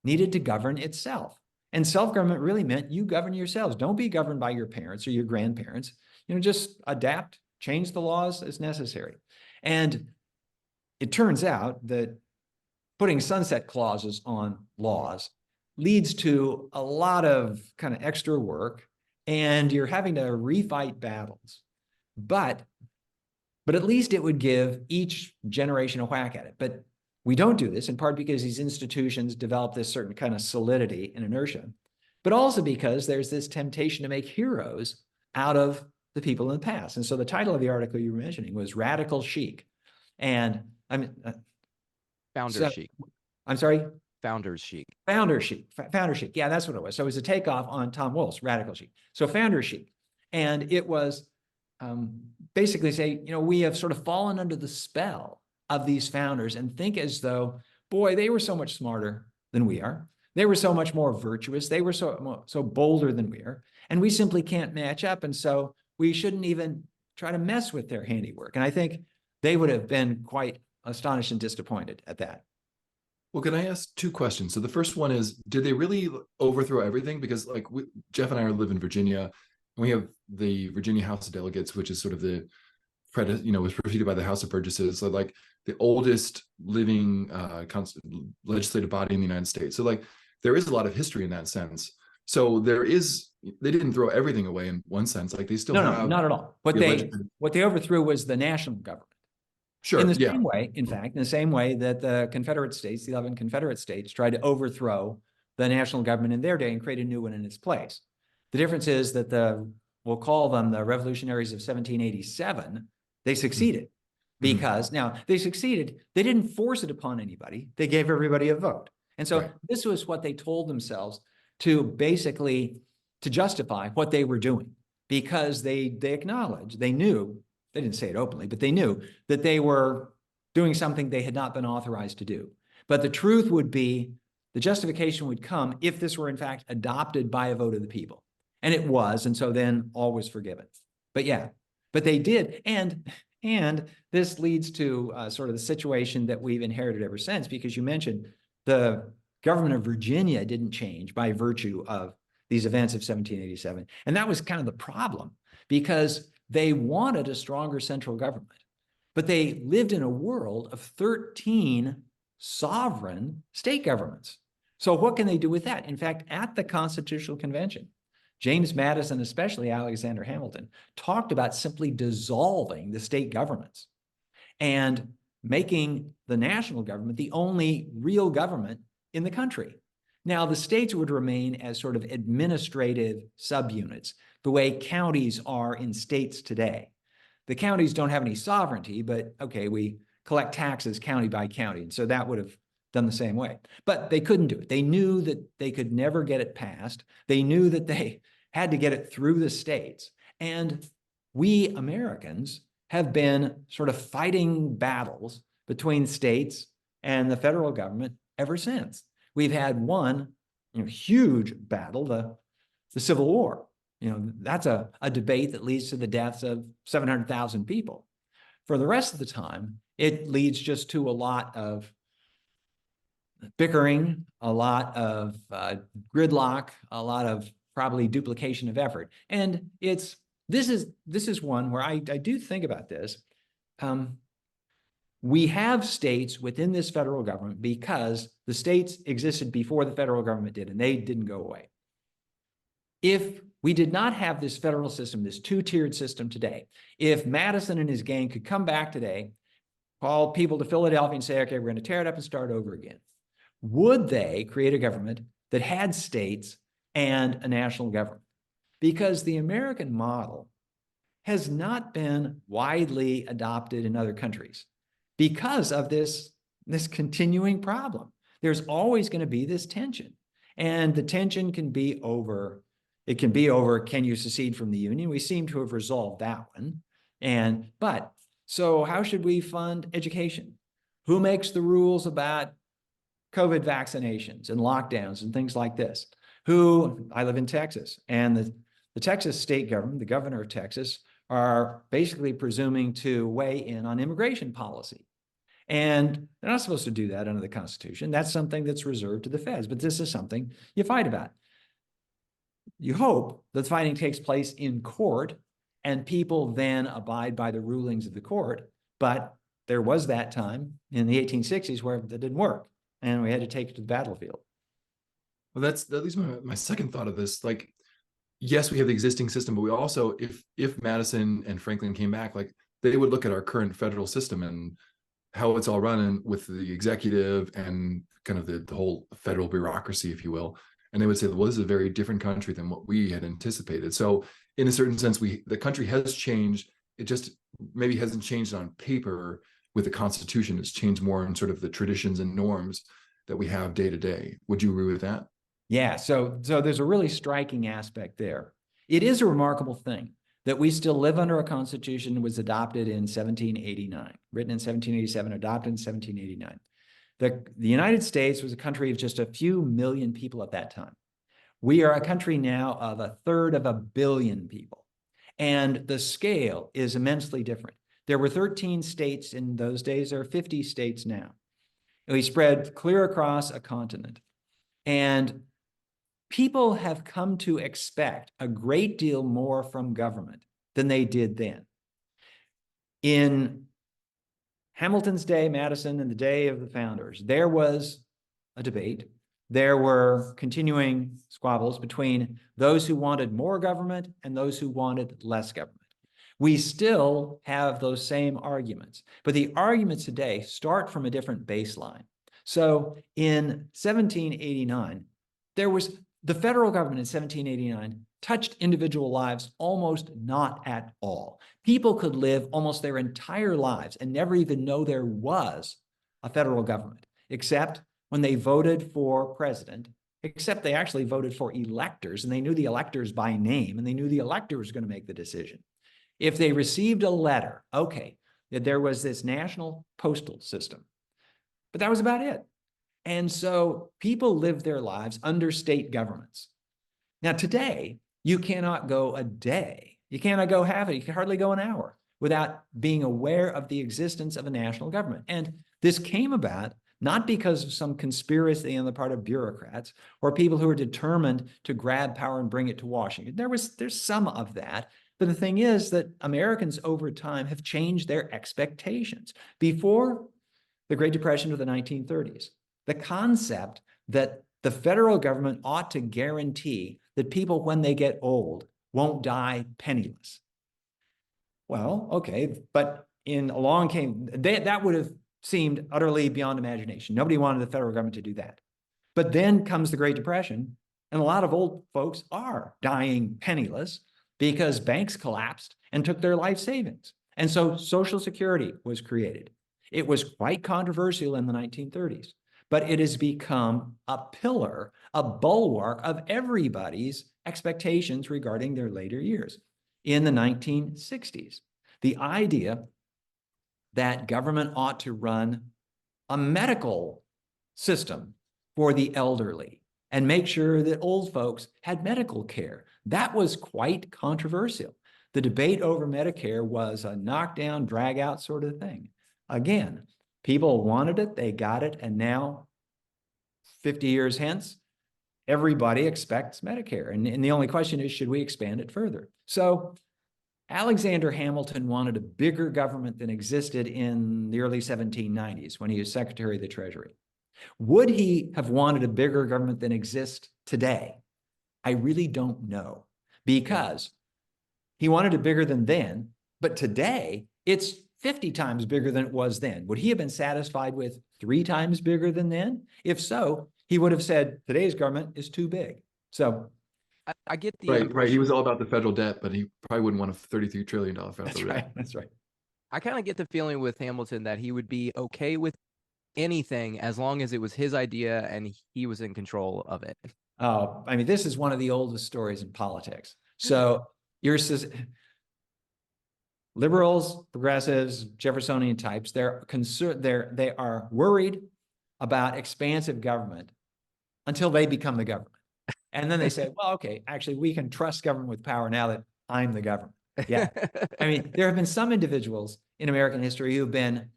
needed to govern itself. And self-government really meant you govern yourselves. Don't be governed by your parents or your grandparents. Just adapt, change the laws as necessary. And it turns out that putting sunset clauses on laws leads to a lot of kind of extra work, and you're having to refight battles. But at least it would give each generation a whack at it. But we don't do this, in part because these institutions develop this certain kind of solidity and inertia, but also because there's this temptation to make heroes out of the people in the past. And so the title of the article you were mentioning was Radical Chic. And Founder Chic. I'm sorry? Founders Chic. Founder Chic. Founder Chic. Yeah, that's what it was. So it was a takeoff on Tom Wolfe's Radical Chic. So Founder Chic. And it was basically say, we have sort of fallen under the spell of these founders and think as though, boy, they were so much smarter than we are. They were so much more virtuous. They were so bolder than we are. And we simply can't match up. And so we shouldn't even try to mess with their handiwork. And I think they would have been quite astonished and disappointed at that. Well, can I ask two questions? So the first one is, did they really overthrow everything? Because like Jeff and I live in Virginia, and we have the Virginia House of Delegates, which is sort of the was preceded by the House of Burgesses, so like the oldest living legislative body in the United States. So like there is a lot of history in that sense. So they didn't throw everything away in one sense. Like they still No, have not at all. What they overthrew was the national government. Sure. In the same way, in fact, in the same way that the Confederate States, the 11 Confederate States, tried to overthrow the national government in their day and create a new one in its place. The difference is that we'll call them the revolutionaries of 1787, they succeeded. Because now they succeeded, they didn't force it upon anybody, they gave everybody a vote. And so this was what they told themselves to basically to justify what they were doing, because they acknowledged, they knew, they didn't say it openly, but they knew that they were doing something they had not been authorized to do. But the truth would be, the justification would come if this were in fact adopted by a vote of the people. And it was, and so then all was forgiven. But yeah, but they did. And this leads to sort of the situation that we've inherited ever since, because you mentioned the government of Virginia didn't change by virtue of these events of 1787. And that was kind of the problem, because they wanted a stronger central government, but they lived in a world of 13 sovereign state governments. So what can they do with that? In fact, at the Constitutional Convention, James Madison, especially Alexander Hamilton, talked about simply dissolving the state governments and making the national government the only real government in the country. Now, the states would remain as sort of administrative subunits, the way counties are in states today. The counties don't have any sovereignty, but okay, we collect taxes county by county. And so that would have done the same way. But they couldn't do it. They knew that they could never get it passed. They knew that they had to get it through the states. And we Americans have been sort of fighting battles between states and the federal government ever since. We've had one huge battle, the Civil War. That's a debate that leads to the deaths of 700,000 people. For the rest of the time, it leads just to a lot of bickering, a lot of gridlock, a lot of probably duplication of effort. And this is one where I do think about this. We have states within this federal government because the states existed before the federal government did, and they didn't go away. If we did not have this federal system, this two-tiered system today, if Madison and his gang could come back today, call people to Philadelphia and say, okay, we're going to tear it up and start over again, would they create a government that had states and a national government? Because the American model has not been widely adopted in other countries because of this continuing problem. There's always going to be this tension. And the tension can be over, can you secede from the Union? We seem to have resolved that one. But so how should we fund education? Who makes the rules about COVID vaccinations and lockdowns and things like this? I live in Texas, and the Texas state government, the governor of Texas, are basically presuming to weigh in on immigration policy. And they're not supposed to do that under the Constitution. That's something that's reserved to the feds, but this is something you fight about. You hope that the fighting takes place in court and people then abide by the rulings of the court. But there was that time in the 1860s where that didn't work, and we had to take it to the battlefield. Well, that leads my second thought of this. Like, yes, we have the existing system, but we also, if Madison and Franklin came back, like they would look at our current federal system and how it's all running with the executive and kind of the whole federal bureaucracy, if you will. And they would say, well, this is a very different country than what we had anticipated. So in a certain sense, the country has changed. It just maybe hasn't changed on paper with the Constitution. It's changed more in sort of the traditions and norms that we have day to day. Would you agree with that? Yeah, so there's a really striking aspect there. It is a remarkable thing that we still live under a constitution that was adopted in 1789, written in 1787, adopted in 1789. The United States was a country of just a few million people at that time. We are a country now of 1/3 of a billion people, and the scale is immensely different. There were 13 states in those days, there are 50 states now. He spread clear across a continent. And people have come to expect a great deal more from government than they did then. In Hamilton's day, Madison, and the day of the founders, there was a debate. There were continuing squabbles between those who wanted more government and those who wanted less government. We still have those same arguments, but the arguments today start from a different baseline. So in 1789, there was the federal government in 1789 touched individual lives almost not at all. People could live almost their entire lives and never even know there was a federal government, except when they voted for president, except they actually voted for electors, and they knew the electors by name, and they knew the elector was going to make the decision. If they received a letter, okay, that there was this national postal system, but that was about it. And so people lived their lives under state governments. Now today, you cannot go a day, you cannot go half it, you can hardly go an hour without being aware of the existence of a national government. And this came about not because of some conspiracy on the part of bureaucrats or people who are determined to grab power and bring it to Washington. There's some of that. But the thing is that Americans over time have changed their expectations. Before the Great Depression of the 1930s, the concept that the federal government ought to guarantee that people, when they get old, won't die penniless. Well, okay, but along came, that would have seemed utterly beyond imagination. Nobody wanted the federal government to do that. But then comes the Great Depression, and a lot of old folks are dying penniless because banks collapsed and took their life savings. And so Social Security was created. It was quite controversial in the 1930s, but it has become a pillar, a bulwark of everybody's expectations regarding their later years. In the 1960s, the idea that government ought to run a medical system for the elderly and make sure that old folks had medical care, that was quite controversial. The debate over Medicare was a knockdown, drag out sort of thing. Again, people wanted it, they got it, and now 50 years hence, everybody expects Medicare. And the only question is, should we expand it further? So Alexander Hamilton wanted a bigger government than existed in the early 1790s when he was Secretary of the Treasury. Would he have wanted a bigger government than exists today? I really don't know, because he wanted it bigger than then, but today it's 50 times bigger than it was then. Would he have been satisfied with 3 times bigger than then? If so, he would have said today's government is too big. So I get the right. He was all about the federal debt, but he probably wouldn't want a $33 trillion federal that's debt. right. That's right. I kind of get the feeling with Hamilton that he would be okay with anything as long as it was his idea and he was in control of it. Oh, I mean, this is one of the oldest stories in politics. So liberals, progressives, Jeffersonian types, they are worried about expansive government until they become the government. And then they say, well, okay, actually, we can trust government with power now that I'm the government. Yeah. I mean, there have been some individuals in American history who've been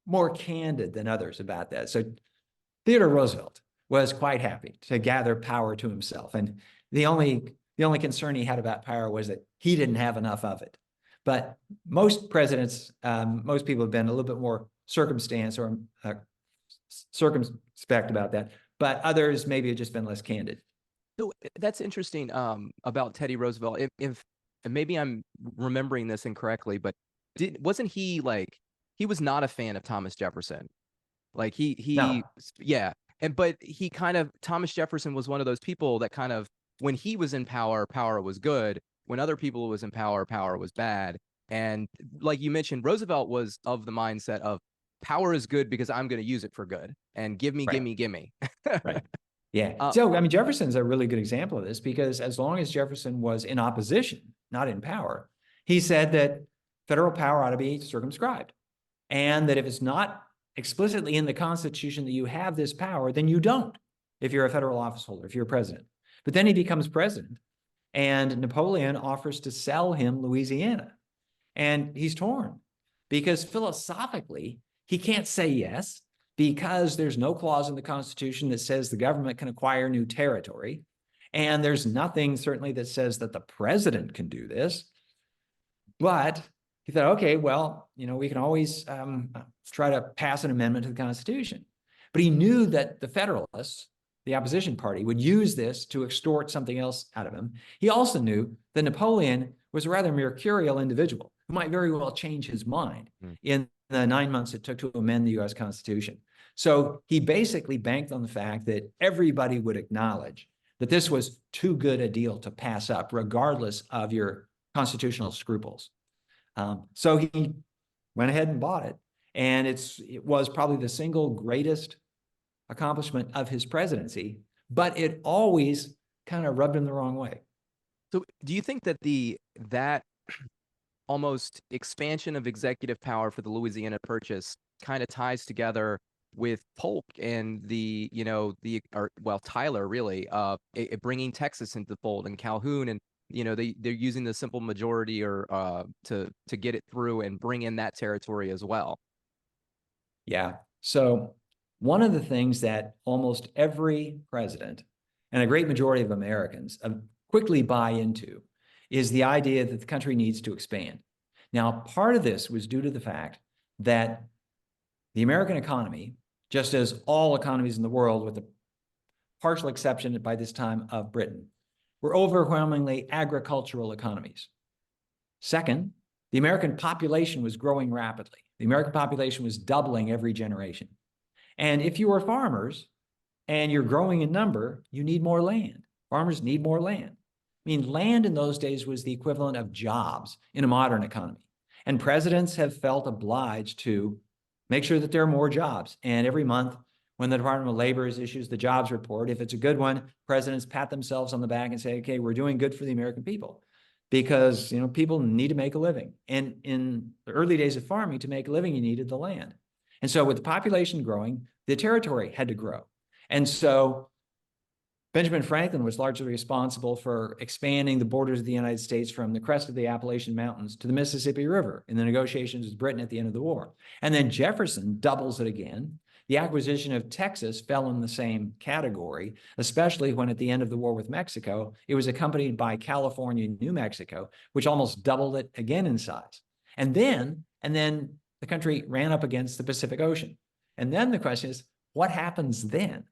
more candid than others about that. So Theodore Roosevelt was quite happy to gather power to himself. And the only concern he had about power was that he didn't have enough of it. But most presidents, most people have been a little bit more circumspect about that. But others maybe have just been less candid. So that's interesting about Teddy Roosevelt. If maybe I'm remembering this incorrectly, but wasn't he like, he was not a fan of Thomas Jefferson? Like No. yeah. But he kind of, Thomas Jefferson was one of those people that kind of, when he was in power, power was good. When other people was in power, power was bad. And like you mentioned, Roosevelt was of the mindset of power is good because I'm going to use it for good. And give me, Right. give me. Right. Yeah. So, I mean, Jefferson's a really good example of this, because as long as Jefferson was in opposition, not in power, he said that federal power ought to be circumscribed. And that if it's not explicitly in the Constitution that you have this power, then you don't, if you're a federal office holder, if you're president. But then he becomes president, and Napoleon offers to sell him Louisiana. And he's torn, because philosophically, he can't say yes, because there's no clause in the Constitution that says the government can acquire new territory. And there's nothing certainly that says that the president can do this. But he thought, okay, well, we can always try to pass an amendment to the Constitution. But he knew that the Federalists, the opposition party, would use this to extort something else out of him. He also knew that Napoleon was a rather mercurial individual who might very well change his mind in the 9 months it took to amend the US Constitution. So he basically banked on the fact that everybody would acknowledge that this was too good a deal to pass up, regardless of your constitutional scruples. So he went ahead and bought it. And it was probably the single greatest accomplishment of his presidency, but it always kind of rubbed him the wrong way. So do you think that that almost expansion of executive power for the Louisiana Purchase kind of ties together with Polk and Tyler really, bringing Texas into the fold, and Calhoun, and they're using the simple majority or to get it through and bring in that territory as well? Yeah. So one of the things that almost every president and a great majority of Americans quickly buy into is the idea that the country needs to expand. Now, part of this was due to the fact that the American economy, just as all economies in the world, with the partial exception by this time of Britain, were overwhelmingly agricultural economies. Second, the American population was growing rapidly. The American population was doubling every generation. And if you were farmers and you're growing in number, you need more land. Farmers need more land. I mean, land in those days was the equivalent of jobs in a modern economy. And presidents have felt obliged to make sure that there are more jobs. And every month, when the Department of Labor issues the jobs report, if it's a good one, presidents pat themselves on the back and say, okay, we're doing good for the American people. Because people need to make a living. And in the early days of farming, to make a living, you needed the land. And so with the population growing, the territory had to grow. And so Benjamin Franklin was largely responsible for expanding the borders of the United States from the crest of the Appalachian Mountains to the Mississippi River in the negotiations with Britain at the end of the war. And then Jefferson doubles it again. The acquisition of Texas fell in the same category, especially when at the end of the war with Mexico, it was accompanied by California and New Mexico, which almost doubled it again in size. And then the country ran up against the Pacific Ocean. And then the question is, what happens then?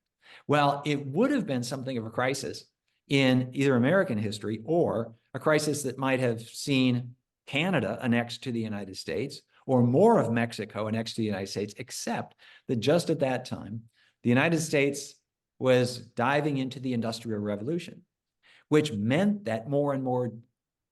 Well, it would have been something of a crisis in either American history or a crisis that might have seen Canada annexed to the United States, or more of Mexico annexed to the United States, except that just at that time, the United States was diving into the Industrial Revolution, which meant that more and more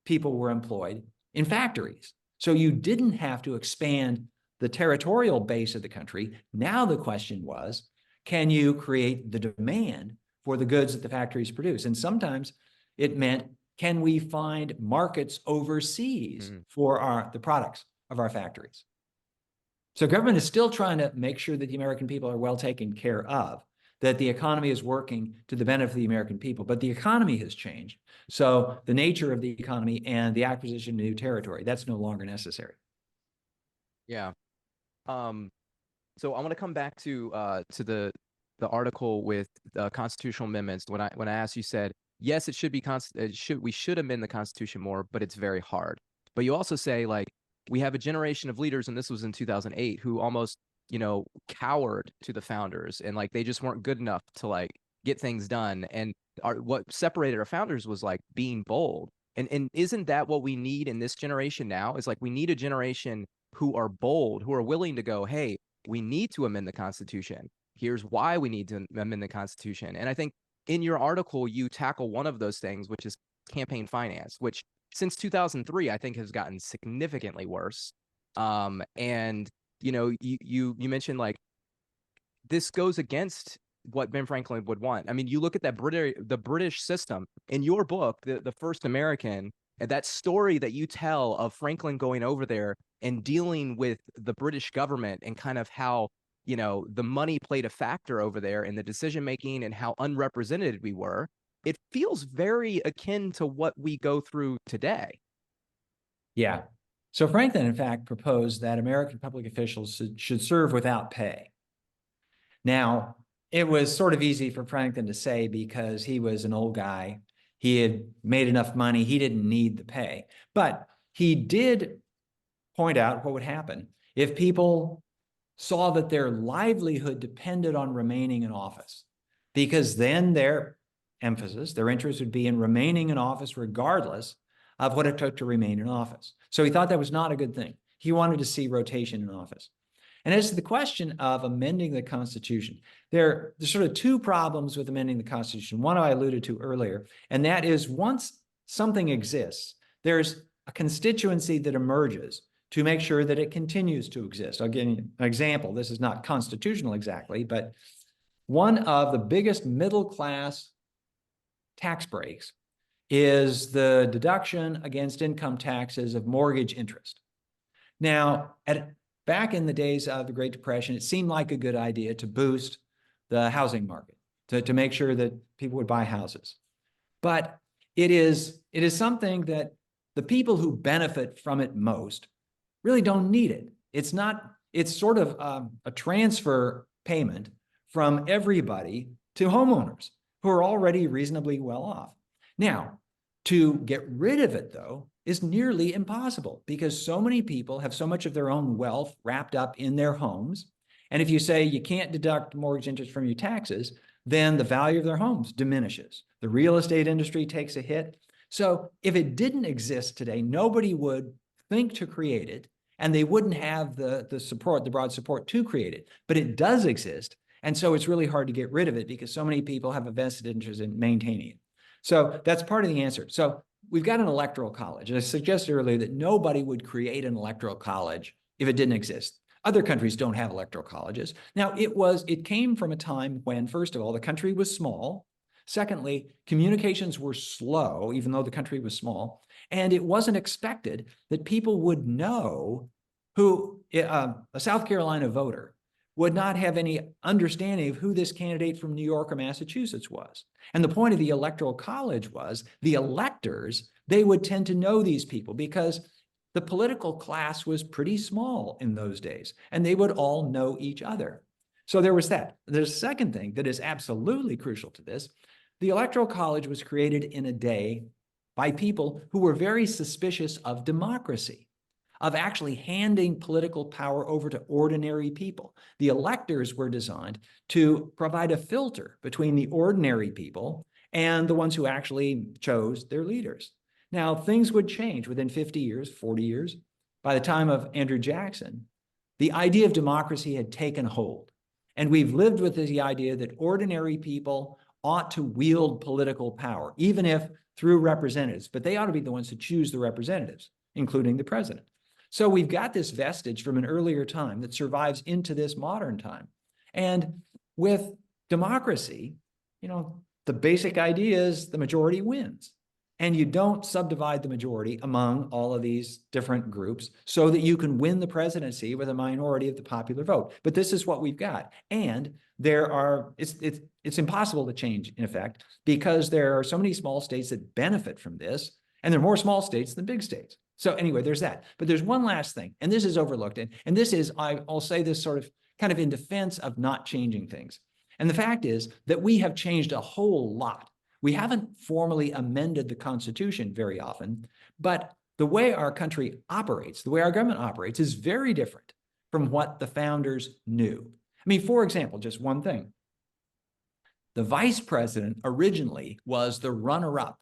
people were employed in factories. So you didn't have to expand the territorial base of the country. Now the question was, can you create the demand for the goods that the factories produce? And sometimes it meant, can we find markets overseas for the products of our factories? So government is still trying to make sure that the American people are well taken care of, that the economy is working to the benefit of the American people, but the economy has changed. So the nature of the economy and the acquisition of new territory, that's no longer necessary. Yeah. So I want to come back to the article with constitutional amendments. When I asked, you said, yes, it should be we should amend the Constitution more, but it's very hard. But you also say, like, we have a generation of leaders, and this was in 2008, who almost, cowered to the founders, and like they just weren't good enough to like get things done. And what separated our founders was like being bold. And isn't that what we need in this generation now? Is like we need a generation who are bold, who are willing to go, hey, we need to amend the Constitution. Here's why we need to amend the Constitution. And I think in your article, you tackle one of those things, which is campaign finance, which since 2003, I think has gotten significantly worse. And, you mentioned like this goes against what Ben Franklin would want. I mean, you look at the British system in your book, the First American, and that story that you tell of Franklin going over there and dealing with the British government and kind of how, the money played a factor over there in the decision-making and how unrepresented we were. It feels very akin to what we go through today. Yeah. So Franklin, in fact, proposed that American public officials should serve without pay. Now, it was sort of easy for Franklin to say because he was an old guy. He had made enough money. He didn't need the pay. But he did point out what would happen if people saw that their livelihood depended on remaining in office, because then their emphasis, their interest would be in remaining in office regardless of what it took to remain in office. So he thought that was not a good thing. He wanted to see rotation in office. And as to the question of amending the Constitution, there's sort of two problems with amending the Constitution. One I alluded to earlier, and that is once something exists, there's a constituency that emerges to make sure that it continues to exist. I'll give you an example. This is not constitutional exactly, but one of the biggest middle class tax breaks is the deduction against income taxes of mortgage interest. Now, back in the days of the Great Depression, it seemed like a good idea to boost the housing market, to make sure that people would buy houses. But it is something that the people who benefit from it most really don't need it. It's sort of a transfer payment from everybody to homeowners who are already reasonably well off. Now, to get rid of it, though, is nearly impossible because so many people have so much of their own wealth wrapped up in their homes. And if you say you can't deduct mortgage interest from your taxes, then the value of their homes diminishes. The real estate industry takes a hit. So if it didn't exist today, nobody would think to create it, and they wouldn't have the support, the broad support to create it. But it does exist. And so it's really hard to get rid of it because so many people have a vested interest in maintaining it. So that's part of the answer. So we've got an electoral college. And I suggested earlier that nobody would create an electoral college if it didn't exist. Other countries don't have electoral colleges. Now, it came from a time when, first of all, the country was small. Secondly, communications were slow, even though the country was small. And it wasn't expected that people would know who a South Carolina voter would not have any understanding of who this candidate from New York or Massachusetts was. And the point of the Electoral College was the electors, they would tend to know these people because the political class was pretty small in those days, and they would all know each other. So there was that. There's a second thing that is absolutely crucial to this. The Electoral College was created in a day by people who were very suspicious of democracy, of actually handing political power over to ordinary people. The electors were designed to provide a filter between the ordinary people and the ones who actually chose their leaders. Now, things would change within 50 years, 40 years. By the time of Andrew Jackson, the idea of democracy had taken hold. And we've lived with the idea that ordinary people ought to wield political power, even if through representatives, but they ought to be the ones to choose the representatives, including the president. So we've got this vestige from an earlier time that survives into this modern time. And with democracy, the basic idea is the majority wins. And you don't subdivide the majority among all of these different groups so that you can win the presidency with a minority of the popular vote. But this is what we've got. And it's impossible to change, in effect, because there are so many small states that benefit from this, and there are more small states than big states. So anyway, there's that. But there's one last thing, and this is overlooked. And this is, I'll say this sort of kind of in defense of not changing things. And the fact is that we have changed a whole lot. We haven't formally amended the Constitution very often, but the way our country operates, the way our government operates is very different from what the founders knew. I mean, for example, just one thing. The vice president originally was the runner-up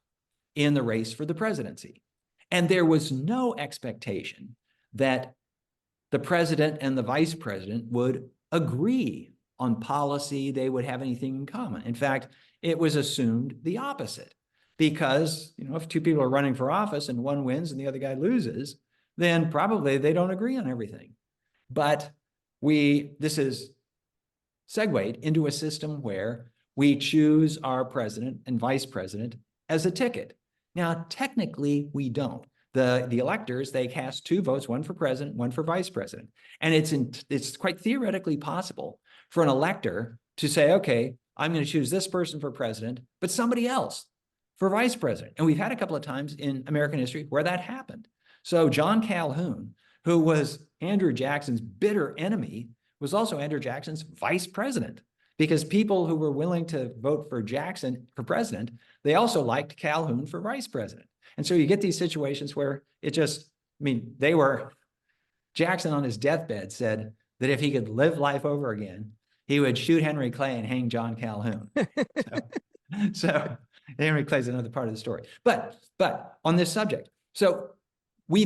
in the race for the presidency. And there was no expectation that the president and the vice president would agree on policy, they would have anything in common. In fact, it was assumed the opposite, because if two people are running for office and one wins and the other guy loses, then probably they don't agree on everything. But this is segued into a system where we choose our president and vice president as a ticket. Now, technically, we don't. The electors, they cast two votes, one for president, one for vice president. And it's quite theoretically possible for an elector to say, okay, I'm going to choose this person for president, but somebody else for vice president. And we've had a couple of times in American history where that happened. So John Calhoun, who was Andrew Jackson's bitter enemy, was also Andrew Jackson's vice president. because people who were willing to vote for Jackson for president, they also liked Calhoun for vice president. And so you get these situations where it just, I mean, Jackson on his deathbed said that if he could live life over again, he would shoot Henry Clay and hang John Calhoun. So Henry Clay's another part of the story. But on this subject, so we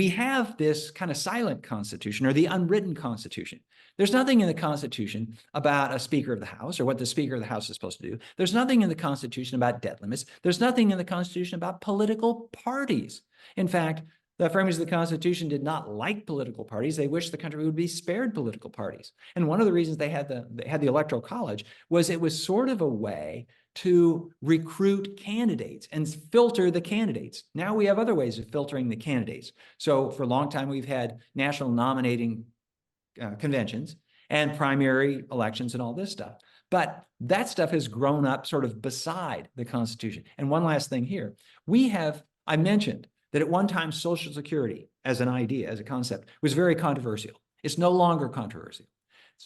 have this kind of silent constitution, or the unwritten constitution. There's nothing in the Constitution about a Speaker of the House or what the Speaker of the House is supposed to do. There's nothing in the Constitution about debt limits. There's nothing in the Constitution about political parties. In fact, the framers of the Constitution did not like political parties. They wished the country would be spared political parties. And one of the reasons they had the Electoral College was it was sort of a way to recruit candidates and filter the candidates. Now we have other ways of filtering the candidates. So for a long time, we've had national nominating conventions and primary elections and all this stuff. But that stuff has grown up sort of beside the Constitution. And one last thing here, I mentioned that at one time, Social Security as an idea, as a concept, was very controversial. It's no longer controversial.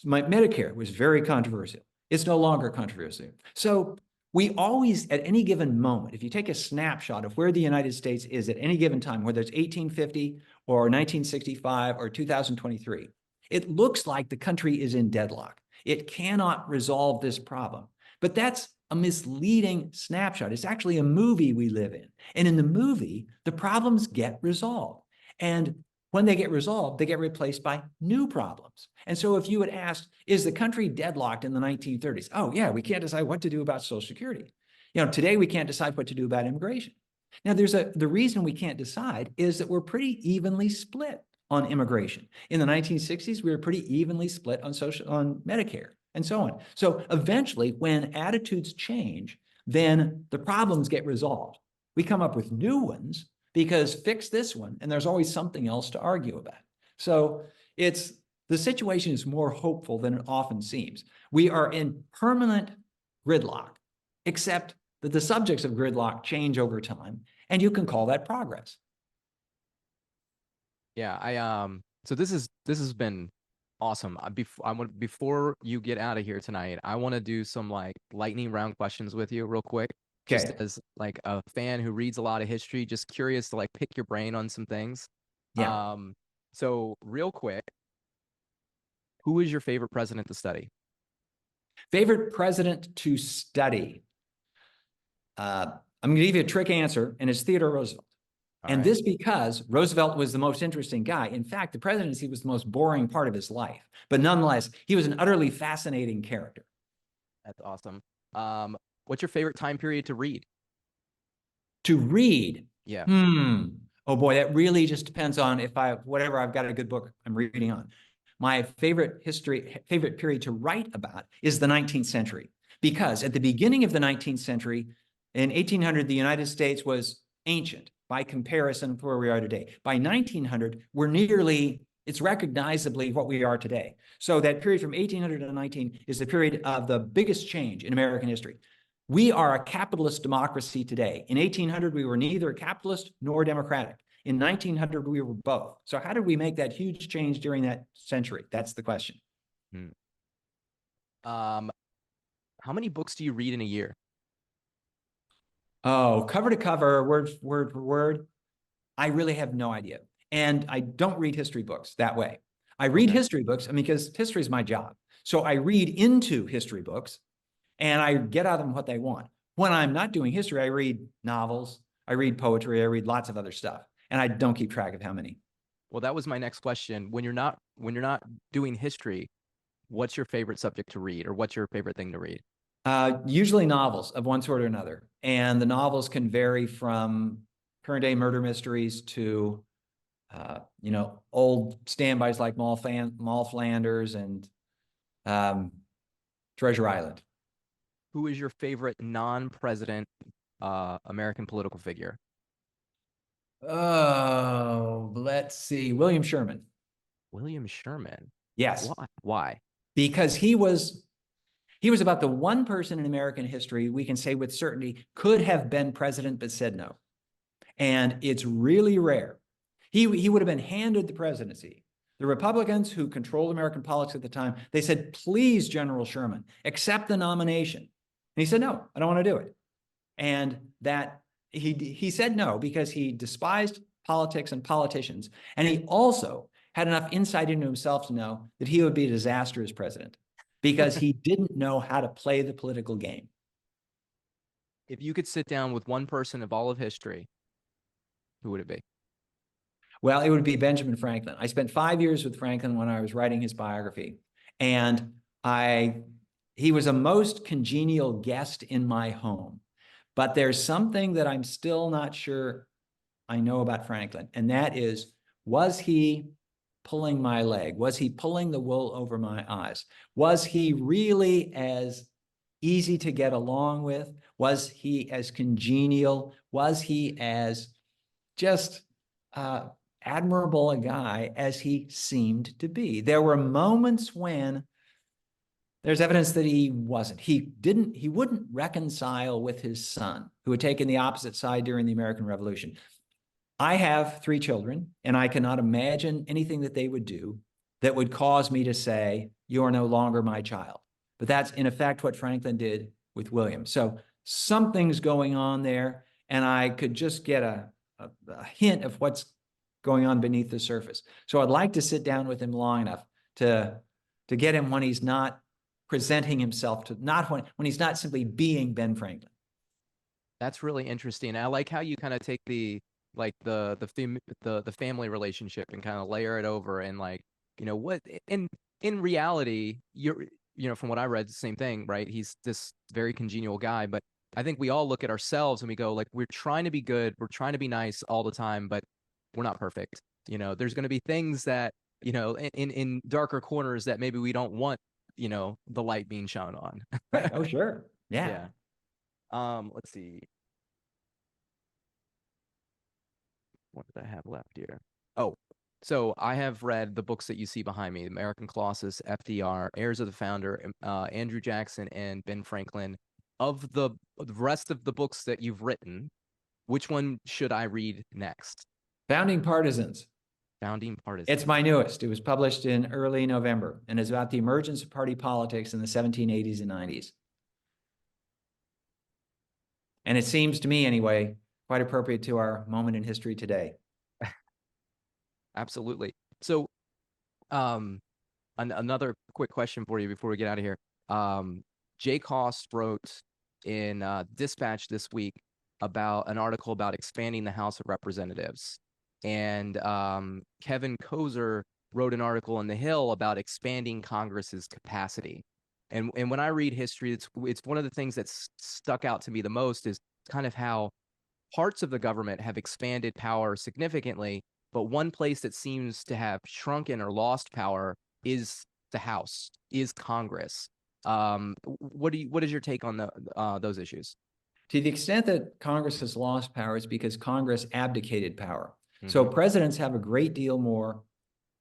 Medicare was very controversial. It's no longer controversial. So we always, at any given moment, if you take a snapshot of where the United States is at any given time, whether it's 1850 or 1965 or 2023, it looks like the country is in deadlock. It cannot resolve this problem. But that's a misleading snapshot. It's actually a movie we live in. And in the movie, the problems get resolved. And when they get resolved, they get replaced by new problems. And so if you had asked, is the country deadlocked in the 1930s? Oh yeah, we can't decide what to do about Social Security. Today we can't decide what to do about immigration. Now the reason we can't decide is that we're pretty evenly split on immigration. In the 1960s, we were pretty evenly split on Medicare and so on. So eventually when attitudes change, then the problems get resolved. We come up with new ones because fix this one, and there's always something else to argue about. So the situation is more hopeful than it often seems. We are in permanent gridlock, except that the subjects of gridlock change over time, and you can call that progress. Yeah, so this has been awesome. Before you get out of here tonight, I want to do some like lightning round questions with you real quick. Just as like a fan who reads a lot of history, just curious to like pick your brain on some things. Yeah. So real quick, who is your favorite president to study? Favorite president to study? I'm going to give you a trick answer, and it's Theodore Roosevelt. And this because Roosevelt was the most interesting guy. In fact, the presidency was the most boring part of his life. But nonetheless, he was an utterly fascinating character. That's awesome. What's your favorite time period to read? To read? Yeah. Oh boy, that really just depends on whatever I've got a good book I'm reading on. My favorite period to write about is the 19th century. Because at the beginning of the 19th century, in 1800, the United States was ancient by comparison with where we are today. By 1900, it's recognizably what we are today. So that period from 1800 to 19 is the period of the biggest change in American history. We are a capitalist democracy today. In 1800, we were neither capitalist nor democratic. In 1900, we were both. So how did we make that huge change during that century? That's the question. How many books do you read in a year? Oh, cover to cover, word for word. I really have no idea. And I don't read history books that way. I read history books because history is my job. So I read into history books and I get out of them what they want. When I'm not doing history, I read novels, I read poetry, I read lots of other stuff. And I don't keep track of how many. Well, that was my next question. When you're not doing history, what's your favorite subject to read, or what's your favorite thing to read? Usually novels of one sort or another. And the novels can vary from current day murder mysteries to, old standbys like Moll Flanders and Treasure Island. Who is your favorite non-president American political figure? Oh, let's see. William Sherman. William Sherman? Yes. Why? Because he was about the one person in American history we can say with certainty could have been president but said no. And it's really rare. He would have been handed the presidency. The Republicans who controlled American politics at the time, they said, please, General Sherman, accept the nomination. And he said, no, I don't want to do it. And that he said no because he despised politics and politicians. And he also had enough insight into himself to know that he would be a disaster as president because he didn't know how to play the political game. If you could sit down with one person of all of history, who would it be? Well, it would be Benjamin Franklin. I spent 5 years with Franklin when I was writing his biography, and he was a most congenial guest in my home. But there's something that I'm still not sure I know about Franklin, and that is, was he pulling my leg? Was he pulling the wool over my eyes? Was he really as easy to get along with? Was he as congenial? Was he as just admirable a guy as he seemed to be? There were moments when there's evidence that he wasn't. He wouldn't reconcile with his son, who had taken the opposite side during the American Revolution. I have 3 children, and I cannot imagine anything that they would do that would cause me to say, you are no longer my child. But that's in effect what Franklin did with William. So something's going on there, and I could just get a hint of what's going on beneath the surface. So I'd like to sit down with him long enough to get him when he's not presenting himself to, not when he's not simply being Ben Franklin. That's really interesting. I like how you kind of take the family relationship and kind of layer it over, and like, you know, what in reality, from what I read, the same thing, right? He's this very congenial guy, but I think we all look at ourselves and we go, like, we're trying to be good, we're trying to be nice all the time, but we're not perfect. You know, there's going to be things that, you know, in darker corners that maybe we don't want, you know, the light being shown on. Right. Oh, sure. Yeah. Let's see. What did I have left here? Oh, so I have read the books that you see behind me: American Colossus, FDR, Heirs of the Founder, Andrew Jackson, and Ben Franklin. Of the rest of the books that you've written, which one should I read next? Founding Partisans. Founding Partisans. It's my newest. It was published in early November and is about the emergence of party politics in the 1780s and 90s. And it seems to me, anyway, quite appropriate to our moment in history today. Absolutely. So, another quick question for you before we get out of here. Jay Cost wrote in Dispatch this week about an article about expanding the House of Representatives. And Kevin Kozer wrote an article in The Hill about expanding Congress's capacity. And when I read history, it's one of the things that's stuck out to me the most is kind of how parts of the government have expanded power significantly, but one place that seems to have shrunken or lost power is the House, is Congress. What is your take on those issues? To the extent that Congress has lost power, it's because Congress abdicated power. So presidents have a great deal more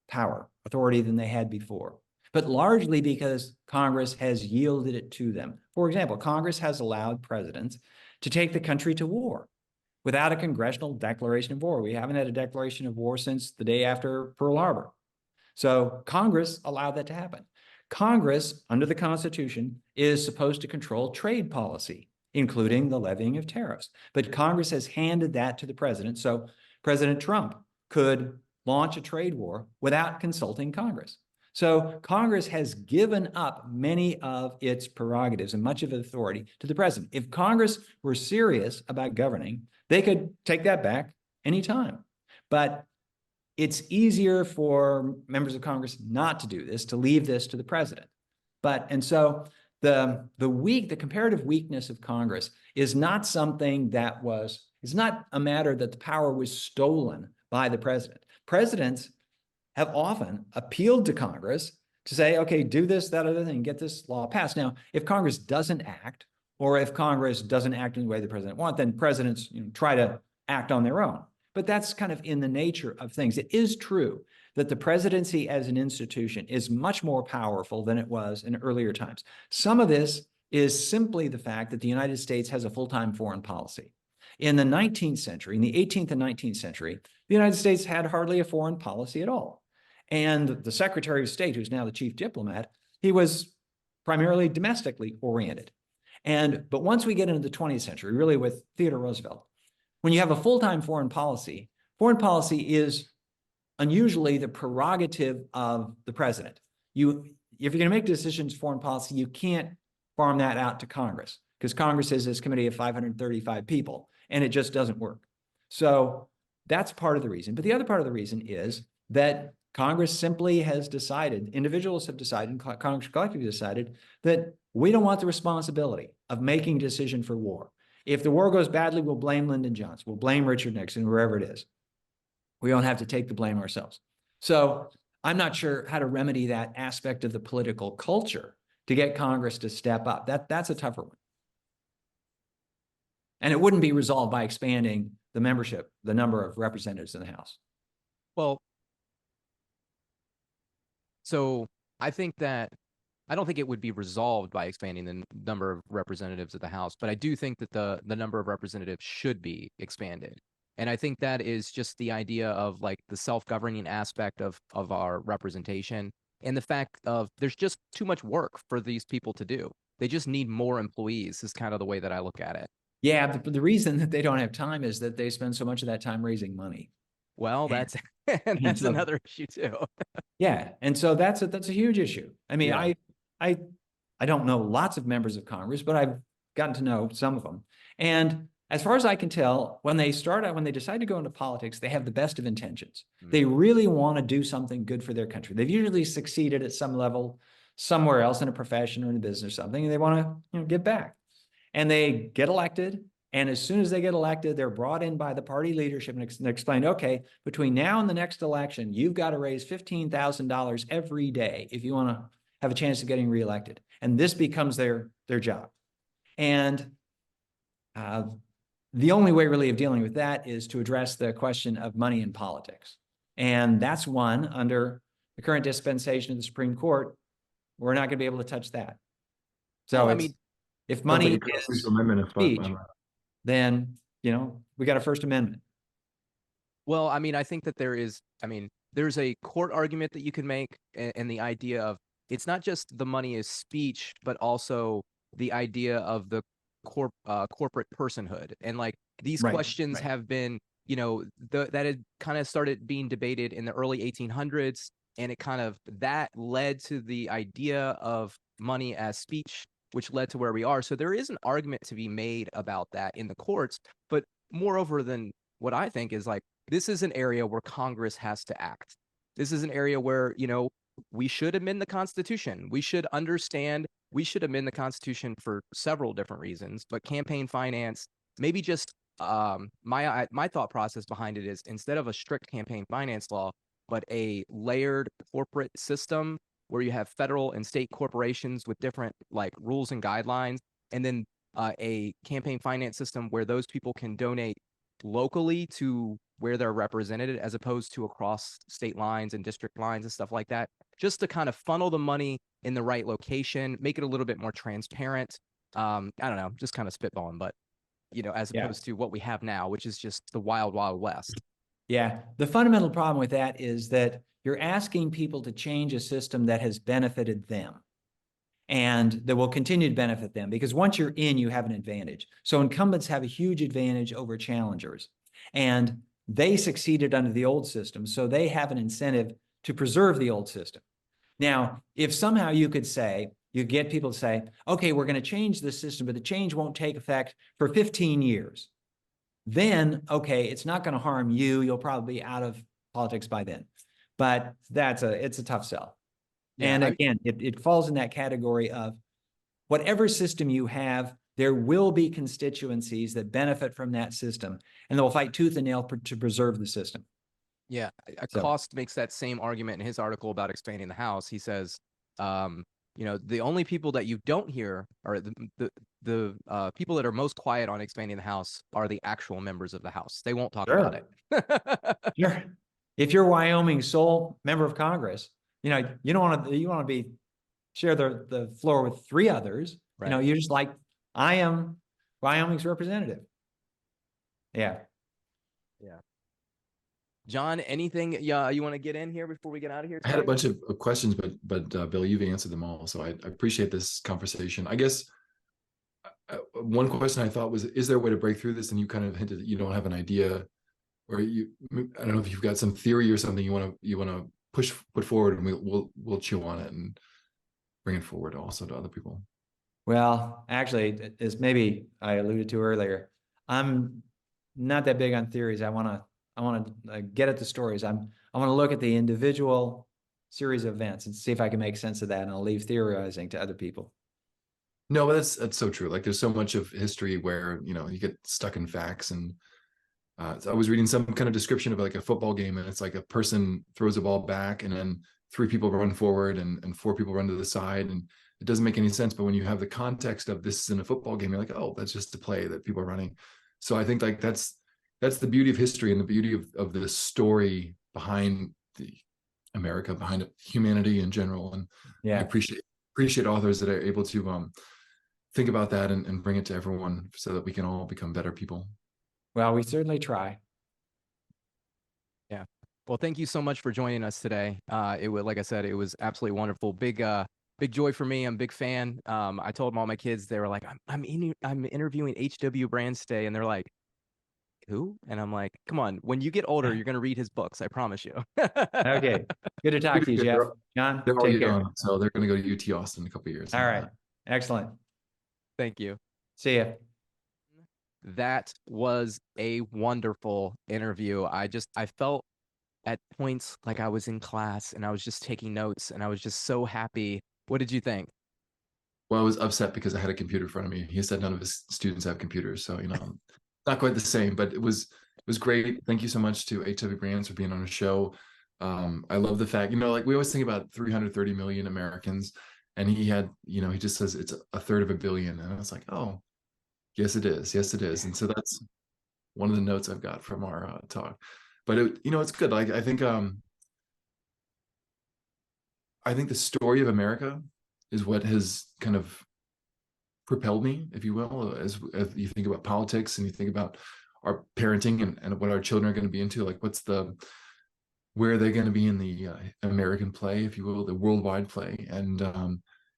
power, authority than they had before, but largely because Congress has yielded it to them. For example, Congress has allowed presidents to take the country to war without a congressional declaration of war. We haven't had a declaration of war since the day after Pearl Harbor. So Congress allowed that to happen. Congress, under the Constitution, is supposed to control trade policy, including the levying of tariffs. But Congress has handed that to the president. So President Trump could launch a trade war without consulting Congress. So Congress has given up many of its prerogatives and much of its authority to the president. If Congress were serious about governing, they could take that back anytime. But it's easier for members of Congress not to do this, to leave this to the president. And so the comparative weakness of Congress is not something that it's not a matter that the power was stolen by the president. Presidents have often appealed to Congress to say, okay, do this, that, other thing, get this law passed. Now, if Congress doesn't act, or if Congress doesn't act in the way the president wants, then presidents try to act on their own. But that's kind of in the nature of things. It is true that the presidency as an institution is much more powerful than it was in earlier times. Some of this is simply the fact that the United States has a full-time foreign policy. In the 19th century, in the 18th and 19th century, the United States had hardly a foreign policy at all. And the Secretary of State, who's now the chief diplomat, he was primarily domestically oriented. But once we get into the 20th century, really with Theodore Roosevelt, when you have a full-time foreign policy is unusually the prerogative of the president. If you're going to make decisions foreign policy, you can't farm that out to Congress, because Congress is this committee of 535 people, and it just doesn't work. So that's part of the reason. But the other part of the reason is that Congress simply has decided, individuals have decided, and Congress collectively decided, that we don't want the responsibility of making a decision for war. If the war goes badly, we'll blame Lyndon Johnson, we'll blame Richard Nixon, wherever it is. We don't have to take the blame ourselves. So I'm not sure how to remedy that aspect of the political culture to get Congress to step up. That's a tougher one. And it wouldn't be resolved by expanding the membership, the number of representatives in the House. Well, so I don't think it would be resolved by expanding the number of representatives of the House, but I do think that the number of representatives should be expanded. And I think that is just the idea of like the self-governing aspect of our representation, and the fact of there's just too much work for these people to do. They just need more employees is kind of the way that I look at it. Yeah, but the reason that they don't have time is that they spend so much of that time raising money. Well, that's that's another issue too. Yeah, and so that's a huge issue. I mean, Yeah. I don't know lots of members of Congress, but I've gotten to know some of them. And as far as I can tell, when they decide to go into politics, they have the best of intentions. They really want to do something good for their country. They've usually succeeded at some level somewhere else in a profession or in a business or something, and they want to, give back. And they get elected. And as soon as they get elected, they're brought in by the party leadership and explained, okay, between now and the next election, you've got to raise $15,000 every day if you want to have a chance of getting reelected. And this becomes their job. And the only way really of dealing with that is to address the question of money in politics. And that's one under the current dispensation of the Supreme Court. We're not going to be able to touch that. So Well, I mean, if money Constitutional is amendment if speech, then, we got a First Amendment. well, I mean, I think that there's a court argument that you can make, and the idea of it's not just the money is speech, but also the idea of the corporate personhood. And like these questions have been, that had kind of started being debated in the early 1800s, and that led to the idea of money as speech, which led to where we are. So there is an argument to be made about that in the courts. But moreover than what I think is like, this is an area where Congress has to act. This is an area where, we should amend the Constitution. We should amend the Constitution for several different reasons, but campaign finance, maybe just my thought process behind it is instead of a strict campaign finance law, but a layered corporate system where you have federal and state corporations with different like rules and guidelines, and then a campaign finance system where those people can donate locally to where they're represented as opposed to across state lines and district lines and stuff like that, just to kind of funnel the money in the right location, make it a little bit more transparent. I don't know, just kind of spitballing, but as opposed to what we have now, which is just the wild, wild west. Yeah. The fundamental problem with that is that you're asking people to change a system that has benefited them and that will continue to benefit them, because once you're in, you have an advantage. So incumbents have a huge advantage over challengers, and they succeeded under the old system, so they have an incentive to preserve the old system. Now, if somehow you get people to say, okay, we're going to change the system, but the change won't take effect for 15 years. Then, okay, it's not going to harm you. You'll probably be out of politics by then. But it's a tough sell. Yeah, and again, it falls in that category of whatever system you have, there will be constituencies that benefit from that system, and they'll fight tooth and nail to preserve the system. Yeah, Cost makes that same argument in his article about expanding the House. He says, the only people that you don't hear are the people that are most quiet on expanding the House are the actual members of the House. They won't talk about it. Sure. If you're Wyoming's sole member of Congress, you don't want to share the floor with three others. Right. You're just like, I am Wyoming's representative. Yeah. Yeah. John, anything you want to get in here before we get out of here I had a tonight? bunch of questions, but Bill, you've answered them all. So I appreciate this conversation. I guess one question I thought was, is there a way to break through this? And you kind of hinted that you don't have an idea, or I don't know if you've got some theory or something you want to put forward, and we'll chew on it and bring it forward also to other people. Well, actually, as maybe I alluded to earlier, I'm not that big on theories. I want to get at the stories. I want to look at the individual series of events and see if I can make sense of that, and I'll leave theorizing to other people. No, but that's so true. Like there's so much of history where, you get stuck in facts. And so I was reading some kind of description of like a football game, and it's like a person throws a ball back and then 3 people run forward and 4 people run to the side, and it doesn't make any sense. But when you have the context of this is in a football game, you're like, oh, that's just a play that people are running. So I think like that's the beauty of history and the beauty of the story behind the America, behind humanity in general. And I appreciate authors that are able to think about that and bring it to everyone so that we can all become better people. Well, we certainly try. Yeah. Well, thank you so much for joining us today. Like I said, it was absolutely wonderful. Big joy for me. I'm a big fan. I told all my kids, they were like, I'm interviewing H.W. Brands today, and they're like, who? And I'm like, come on, when you get older, you're going to read his books. I promise you. Okay. Good to talk to you, Jeff. John, They're all take care. young, so they're going to go to UT Austin in a couple of years. All right. Excellent. Thank you. See ya. That was a wonderful interview. I felt at points like I was in class and I was just taking notes and I was just so happy. What did you think? Well, I was upset because I had a computer in front of me. He said none of his students have computers, so not quite the same, but it was great. Thank you so much to H.W. Brands for being on the show. I love the fact, like we always think about 330 million Americans, and he had, he just says it's a third of a billion, and I was like, oh, yes, it is. Yes, it is. And so that's one of the notes I've got from our talk. But it's good. Like I think the story of America is what has kind of propelled me, if you will, as you think about politics and you think about our parenting and what our children are going to be into. Like where are they going to be in the American play, if you will, the worldwide play. And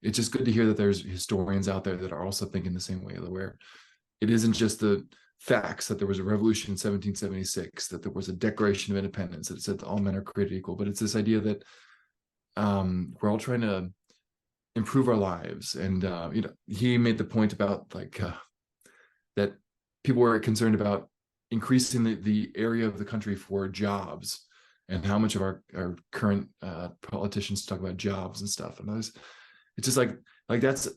it's just good to hear that there's historians out there that are also thinking the same way, where it isn't just the facts that there was a revolution in 1776, that there was a Declaration of Independence that said that all men are created equal, but it's this idea that we're all trying to improve our lives. And he made the point about that people were concerned about increasing the area of the country for jobs, and how much of our current politicians talk about jobs and stuff. And it's just like that's,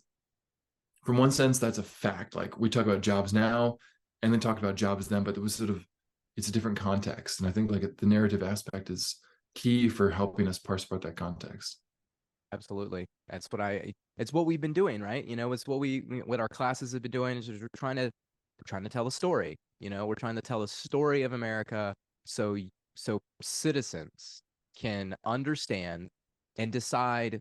from one sense, that's a fact. Like we talk about jobs now and then talk about jobs then, but it was it's a different context. And I think the narrative aspect is key for helping us parse apart that context. Absolutely. It's what we've been doing, right? It's what our classes have been doing, is we're trying to tell a story. We're trying to tell a story of America so citizens can understand and decide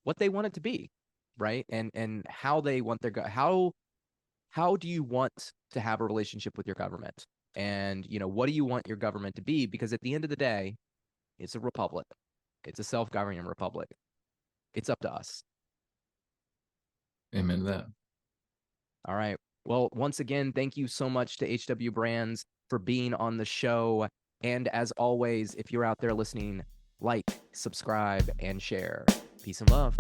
what they want it to be, right? And how they want how do you want to have a relationship with your government? And what do you want your government to be? Because at the end of the day, it's a republic. It's a self-governing republic. It's up to us. Amen to that. All right. Well, once again, thank you so much to H.W. Brands for being on the show. And as always, if you're out there listening, like, subscribe, and share. Peace and love.